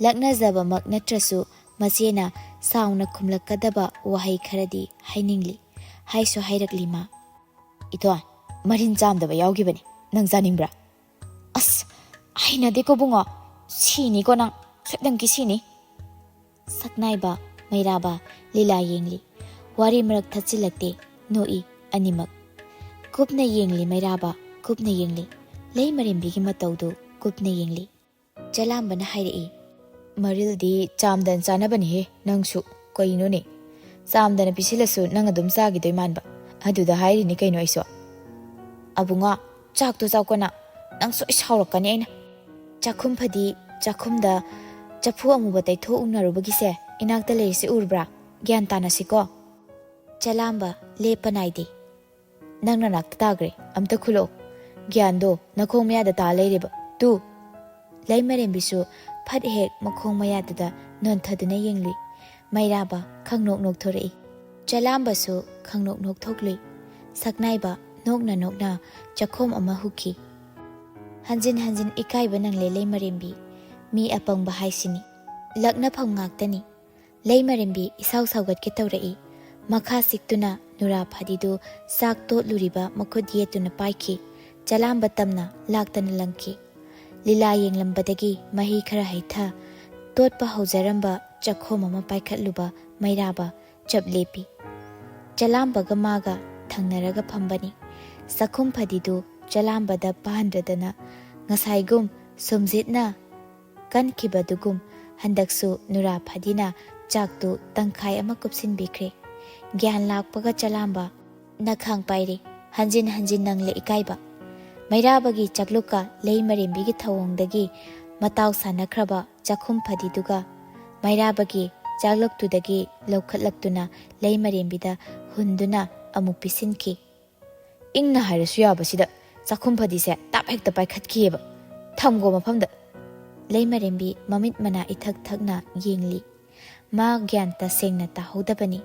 ꯂꯛꯅꯖꯕꯃꯛ ꯅꯠꯇ꯭ꯔꯁꯨ ꯃꯆꯦꯅ ꯁꯥꯎꯅ ꯈꯨꯝꯂꯛꯀꯗꯕ ꯋꯥꯍꯩ ꯈꯔꯗꯤ ꯍꯥꯏꯅꯤꯡꯂꯤ, ꯍꯥꯏꯁꯨ ꯍꯥꯏꯔꯛꯂꯤ ꯃꯥ꯫ ꯏꯇꯣꯟ ꯃꯔꯤꯟ ꯆꯥꯝꯗꯕ ꯌꯥꯎꯈꯤꯕꯅꯤ, ꯅꯪ ꯆꯥꯅꯤꯡꯕ꯭ꯔꯥ? ꯑꯁ ꯍꯩꯅꯗꯦꯀꯣ ꯕꯨꯡꯉꯣ, ꯁꯤꯅꯤꯀꯣ ꯅꯪ, ꯁꯣꯏꯗꯅꯀꯤ ꯁꯤꯅꯤ꯫ ꯁꯛꯅꯥꯏꯕ ꯃꯩꯔꯥꯕ ꯂꯤꯂꯥ ꯌꯦꯡꯂꯤ꯫ ꯋꯥꯔꯤ ꯃꯔꯛ ꯊꯠꯆꯤꯜꯂꯛꯇꯦ, ꯅꯣꯛꯏ ꯑꯅꯤꯃꯛ꯫ ꯀꯨꯞꯅ ꯌꯦꯡꯂꯤ ꯃꯩꯔꯥꯕ, ꯀꯨꯞꯅ ꯌꯦꯡꯂꯤ꯫ ꯂꯩꯃꯔꯦꯝꯕꯤꯒꯤ ꯃꯇꯧꯗꯨ ꯀꯨꯞꯅ ꯌꯦꯡꯂꯤ꯫ ꯆꯂꯥꯝꯕꯅ ꯍꯥꯏꯔꯛꯏ꯫ ꯃꯔꯤꯜꯗꯤ ꯆꯥꯝꯗꯅ ꯆꯥꯅꯕꯅꯤꯍꯦ, ꯅꯪꯁꯨ ꯀꯩꯅꯣꯅꯦ? ꯆꯥꯝꯗꯅ ꯄꯤꯁꯤꯜꯂꯁꯨ ꯅꯪ ꯑꯗꯨꯝ ꯆꯥꯈꯤꯗꯣꯏ ꯃꯥꯟꯕ, ꯑꯗꯨꯗ ꯍꯥꯏꯔꯤꯅꯤ ꯀꯩꯅꯣ ꯑꯩꯁꯨ꯫ ꯑꯕꯨꯡꯉꯣ ꯆꯥꯛꯇꯣ ꯆꯥꯎꯀꯣꯅ, ꯅꯪ ꯁꯣꯏ ꯁꯥꯎꯔꯛꯀꯅꯤ ꯑꯩꯅ꯫ ꯆꯥꯛꯈꯨꯝ ꯐꯗꯤ ꯆꯥꯛꯈꯨꯝꯗ ꯆꯐꯨ ꯑꯃꯨꯕ ꯇꯩꯊꯣꯛꯎꯅꯔꯨꯕꯒꯤꯁꯦ ꯏꯅꯥꯛꯇ ꯂꯩꯔꯤꯁꯤ ꯎꯔꯕ꯭ꯔꯥ? ꯒ꯭ꯌꯥꯟ ꯇꯥꯅꯁꯤꯀꯣ꯫ ꯆꯂꯥꯝꯕ ꯂꯦꯞꯄ ꯅꯥꯏꯗꯦ꯫ ꯅꯪ ꯅꯅꯥꯛꯇ ꯇꯥꯈ꯭ꯔꯦ, ꯑꯝꯇ ꯈꯨꯜꯂꯛꯑꯣ꯫ ꯒ꯭ꯌꯥꯟꯗꯣ ꯅꯈꯣꯡ ꯃꯌꯥꯗ ꯇꯥ ꯂꯩꯔꯦꯕ, ꯇꯨ꯫ ꯂꯩꯃꯔꯦꯝꯕꯤꯁꯨ ꯐꯠ ꯍꯦꯛ ꯃꯈꯣꯡ ꯃꯌꯥꯗꯨꯗ ꯅꯣꯟꯊꯗꯨꯅ ꯌꯦꯡꯂꯨꯏ꯫ ꯃꯩꯔꯥꯕ ꯈꯪꯅꯣꯛ ꯅꯣꯛꯊꯣꯔꯛꯏ꯫ ꯆꯂꯥꯝꯕꯁꯨ ꯈꯪꯅꯣꯛ ꯅꯣꯛꯊꯣꯛꯂꯨꯏ꯫ ꯁꯛꯅꯥꯏꯕ ꯅꯣꯛꯅ ꯆꯈꯣꯝ ꯑꯃ ꯍꯨꯛꯈꯤ꯫ ꯍꯟꯖꯤꯟ ꯏꯀꯥꯏꯕ ꯅꯪꯂꯦ ꯂꯩꯃꯔꯦꯝꯕꯤ, ꯃꯤ ꯑꯄꯪꯕ ꯍꯥꯏꯁꯤꯅꯤ, ꯂꯛꯅꯐꯝ ꯉꯥꯛꯇꯅꯤ꯫ ꯂꯩꯃꯔꯦꯝꯕꯤ ꯏꯁꯥꯎ ꯁꯥꯎꯒꯠꯀꯦ ꯇꯧꯔꯛꯏ꯫ ꯃꯈꯥ ꯁꯤꯛꯇꯨꯅ ꯅꯨꯔꯥ ꯐꯗꯤꯗꯨ ꯆꯥꯛ ꯇꯣꯠꯂꯨꯔꯤꯕ ꯃꯈꯨꯠ ꯌꯦꯠꯇꯨꯅ ꯄꯥꯏꯈꯤ꯫ ꯆꯂꯥꯝꯕ ꯇꯝꯅ ꯂꯥꯛꯇꯅ ꯂꯪꯈꯤ꯫ ꯂꯤꯂꯥ ꯌꯦꯡꯂꯝꯕꯗꯒꯤ ꯃꯍꯤ ꯈꯔ ꯍꯩꯊ ꯇꯣꯠꯄ ꯍꯧꯖꯔꯝꯕ ꯆꯈꯣꯝ ꯑꯃ ꯄꯥꯏꯈꯠꯂꯨꯕ ꯃꯩꯔꯥꯕ ꯆꯞ ꯂꯦꯞꯄꯤ꯫ ꯆꯂꯥꯝꯕꯒ ꯃꯥꯒ ꯊꯪꯅꯔꯒ ꯐꯝꯕꯅꯤ꯫ ꯆꯈꯨꯝ ꯐꯗꯤꯗꯨ ꯆꯂꯥꯝꯕꯗ ꯄꯥꯟꯗ꯭ꯔꯗꯅ ꯉꯁꯥꯏꯒꯨꯝ ꯁꯨꯝꯖꯤꯠꯅ ꯀꯟꯈꯤꯕꯗꯨꯒꯨꯝ ꯍꯟꯗꯛꯁꯨ ꯅꯨꯔꯥ ꯐꯗꯤꯅ ꯆꯥꯛꯇꯨ ꯇꯪꯈꯥꯏ ꯑꯃ ꯀꯨꯞꯁꯤꯟꯕꯤꯈ꯭ꯔꯦ꯫ ꯒ꯭ꯌꯥꯟ ꯂꯥꯛꯄꯒ ꯆꯂꯥꯝꯕ ꯅꯈꯥꯡ ꯄꯥꯏꯔꯦ꯫ ꯍꯟꯖꯤꯟ ꯅꯪꯂꯦ ꯏꯀꯥꯏꯕ꯫ ꯃꯩꯔꯥꯕꯒꯤ ꯆꯥꯛꯂꯨꯛꯀ ꯂꯩꯃꯔꯦꯝꯕꯤꯒꯤ ꯊꯧꯑꯣꯡꯗꯒꯤ ꯃꯇꯥꯎ ꯁꯥꯟꯅꯈ꯭ꯔꯕ ꯆꯈꯨꯝ ꯐꯗꯤꯗꯨꯒ ꯃꯩꯔꯥꯕꯒꯤ ꯆꯥꯛꯂꯨꯛꯇꯨꯗꯒꯤ ꯂꯧꯈꯠꯂꯛꯇꯨꯅ ꯂꯩꯃꯔꯦꯝꯕꯤꯗ ꯍꯨꯟꯗꯨꯅ ꯑꯃꯨꯛ ꯄꯤꯁꯤꯟꯈꯤ꯫ ꯏꯪꯅ ꯍꯥꯏꯔꯁꯨ ꯌꯥꯕꯁꯤꯗ ꯆꯈꯨꯝ ꯐꯗꯤꯁꯦ ꯇꯥꯞ ꯍꯦꯛꯇ ꯄꯥꯏꯈꯠꯈꯤꯑꯕ, ꯊꯝꯒꯣ ꯃꯐꯝꯗ꯫ ꯂꯩꯃꯔꯦꯝꯕꯤ ꯃꯃꯤꯠ ꯃꯅꯥ ꯏꯊꯛ ꯊꯛꯅ ꯌꯦꯡꯂꯤ꯫ ꯃꯥ ꯒ꯭ꯌꯥꯟ ꯇꯁꯦꯡꯅ ꯇꯥꯍꯧꯗꯕꯅꯤ꯫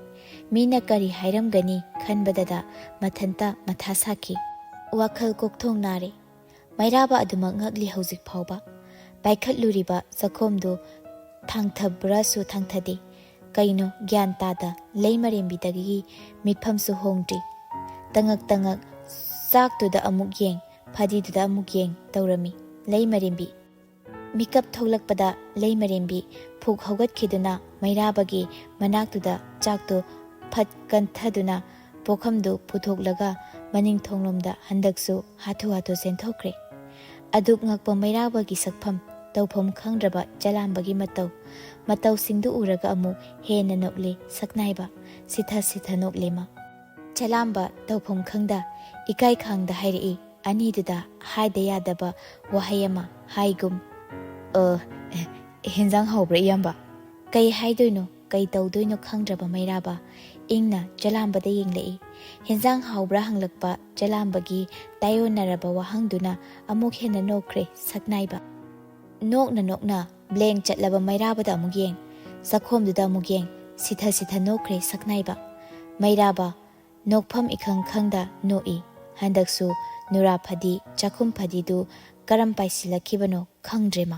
ꯃꯤꯅ ꯀꯔꯤ ꯍꯥꯏꯔꯝꯒꯅꯤ ꯈꯟꯕꯗꯗ ꯃꯊꯟꯇ ꯃꯊꯥ ꯁꯥꯈꯤ꯫ ꯋꯥꯈꯜ ꯀꯣꯛꯊꯣꯡ ꯅꯥꯔꯦ꯫ ꯃꯩꯔꯥꯕ ꯑꯗꯨꯃꯛ ꯉꯛꯂꯤ ꯍꯧꯖꯤꯛ ꯐꯥꯎꯕ꯫ ꯄꯥꯏꯈꯠꯂꯨꯔꯤꯕ ꯆꯈꯣꯝꯗꯨ ꯊꯥꯡꯊꯕ꯭ꯔꯥꯁꯨ ꯊꯥꯡꯊꯗꯦ꯫ ꯀꯩꯅꯣ ꯒ꯭ꯌꯥꯟ ꯇꯥꯗ ꯂꯩꯃꯔꯦꯝꯕꯤꯗꯒꯤ ꯃꯤꯠꯐꯝꯁꯨ ꯍꯣꯡꯗ꯭ꯔꯤ꯫ ꯇꯉꯛ ꯆꯥꯛꯇꯨꯗ ꯑꯃꯨꯛ ꯌꯦꯡ, ꯐꯗꯤꯗꯨꯗ ꯑꯃꯨꯛ ꯌꯦꯡ ꯇꯧꯔꯝꯃꯤ ꯂꯩꯃꯔꯦꯝꯕꯤ꯫ ꯃꯤꯀꯞ ꯊꯣꯛꯂꯛꯄꯗ ꯂꯩꯃꯔꯦꯝꯕꯤ ꯐꯨꯛ ꯍꯧꯒꯠꯈꯤꯗꯨꯅ ꯃꯩꯔꯥꯕꯒꯤ ꯃꯅꯥꯛꯇꯨꯗ ꯆꯥꯛꯇꯨ ꯐꯠ ꯀꯟꯊꯗꯨꯅ ꯄꯣꯈꯝꯗꯨ ꯄꯨꯊꯣꯛꯂꯒ ꯃꯅꯤꯡꯊꯣꯡꯂꯣꯝꯗ ꯍꯟꯗꯛꯁꯨ ꯍꯥꯊꯨ ꯆꯦꯟꯊꯣꯛꯈ꯭ꯔꯦ꯫ ꯑꯗꯨꯛ ꯉꯛꯄ ꯃꯩꯔꯥꯕꯒꯤ ꯁꯛꯐꯝ, ꯇꯧꯐꯝ ꯈꯪꯗ꯭ꯔꯕ ꯆꯂꯥꯝꯕꯒꯤ ꯃꯇꯧꯁꯤꯡꯗꯨ ꯎꯔꯒ ꯑꯃꯨꯛ ꯍꯦꯟꯅ ꯅꯣꯛꯂꯦ ꯁꯛꯅꯥꯏꯕ, ꯁꯤꯊ ꯅꯣꯛꯂꯦ ꯃꯥ꯫ ꯆꯂꯥꯝꯕ ꯇꯧꯐꯝ ꯈꯪꯗ ꯏꯀꯥꯏ ꯈꯥꯡꯗ ꯍꯥꯏꯔꯛꯏ ꯑꯅꯤꯗꯨꯗ ꯍꯥꯏꯗ ꯌꯥꯗꯕ ꯋꯥꯍꯩ ꯑꯃ ꯍꯥꯏꯒꯨꯝ ꯍꯦꯟꯖꯥꯡ ꯍꯥꯎꯕ꯭ꯔꯥ ꯏꯌꯥꯝꯕ? ꯀꯩ ꯍꯥꯏꯗꯣꯏꯅꯣ ꯀꯩ ꯇꯧꯗꯣꯏꯅꯣ ꯈꯪꯗ꯭ꯔꯕ ꯃꯩꯔꯥꯕ ꯏꯪꯅ ꯆꯂꯥꯝꯕꯗ ꯌꯦꯡꯂꯛꯏ꯫ ꯍꯦꯟꯖꯥꯡ ꯍꯥꯎꯕ꯭ꯔꯥ ꯍꯪꯂꯛꯄ ꯆꯂꯥꯝꯕꯒꯤ ꯇꯥꯌꯣꯟꯅꯔꯕ ꯋꯥꯍꯪꯗꯨꯅ ꯑꯃꯨꯛ ꯍꯦꯟꯅ ꯅꯣꯛꯈ꯭ꯔꯦ ꯁꯛꯅꯥꯏꯕ꯫ ꯅꯣꯛꯅ ꯅꯣꯛꯅ ꯕ꯭ꯂꯦꯡ ꯆꯠꯂꯕ ꯃꯩꯔꯥꯕꯗ ꯑꯃꯨꯛ ꯌꯦꯡ, ꯆꯥꯛꯈꯣꯝꯗꯨꯗ ꯑꯃꯨꯛ ꯌꯦꯡ, ꯁꯤꯊ ꯁꯤꯊ ꯅꯣꯛꯈ꯭ꯔꯦ ꯁꯛꯅꯥꯏꯕ꯫ ꯃꯩꯔꯥꯕ ꯅꯣꯛꯐꯝ ꯏꯈꯪ ꯈꯪꯗ ꯅꯣꯛꯏ꯫ ꯍꯟꯗꯛꯁꯨ ꯅꯨꯔꯥ ꯐꯗꯤ ꯆꯥꯛꯈꯨꯝ ꯐꯗꯤꯗꯨ ꯀꯔꯝ ꯄꯥꯏꯁꯤꯜꯂꯛꯈꯤꯕꯅꯣ ꯈꯪꯗ꯭ꯔꯦ ꯃꯥ꯫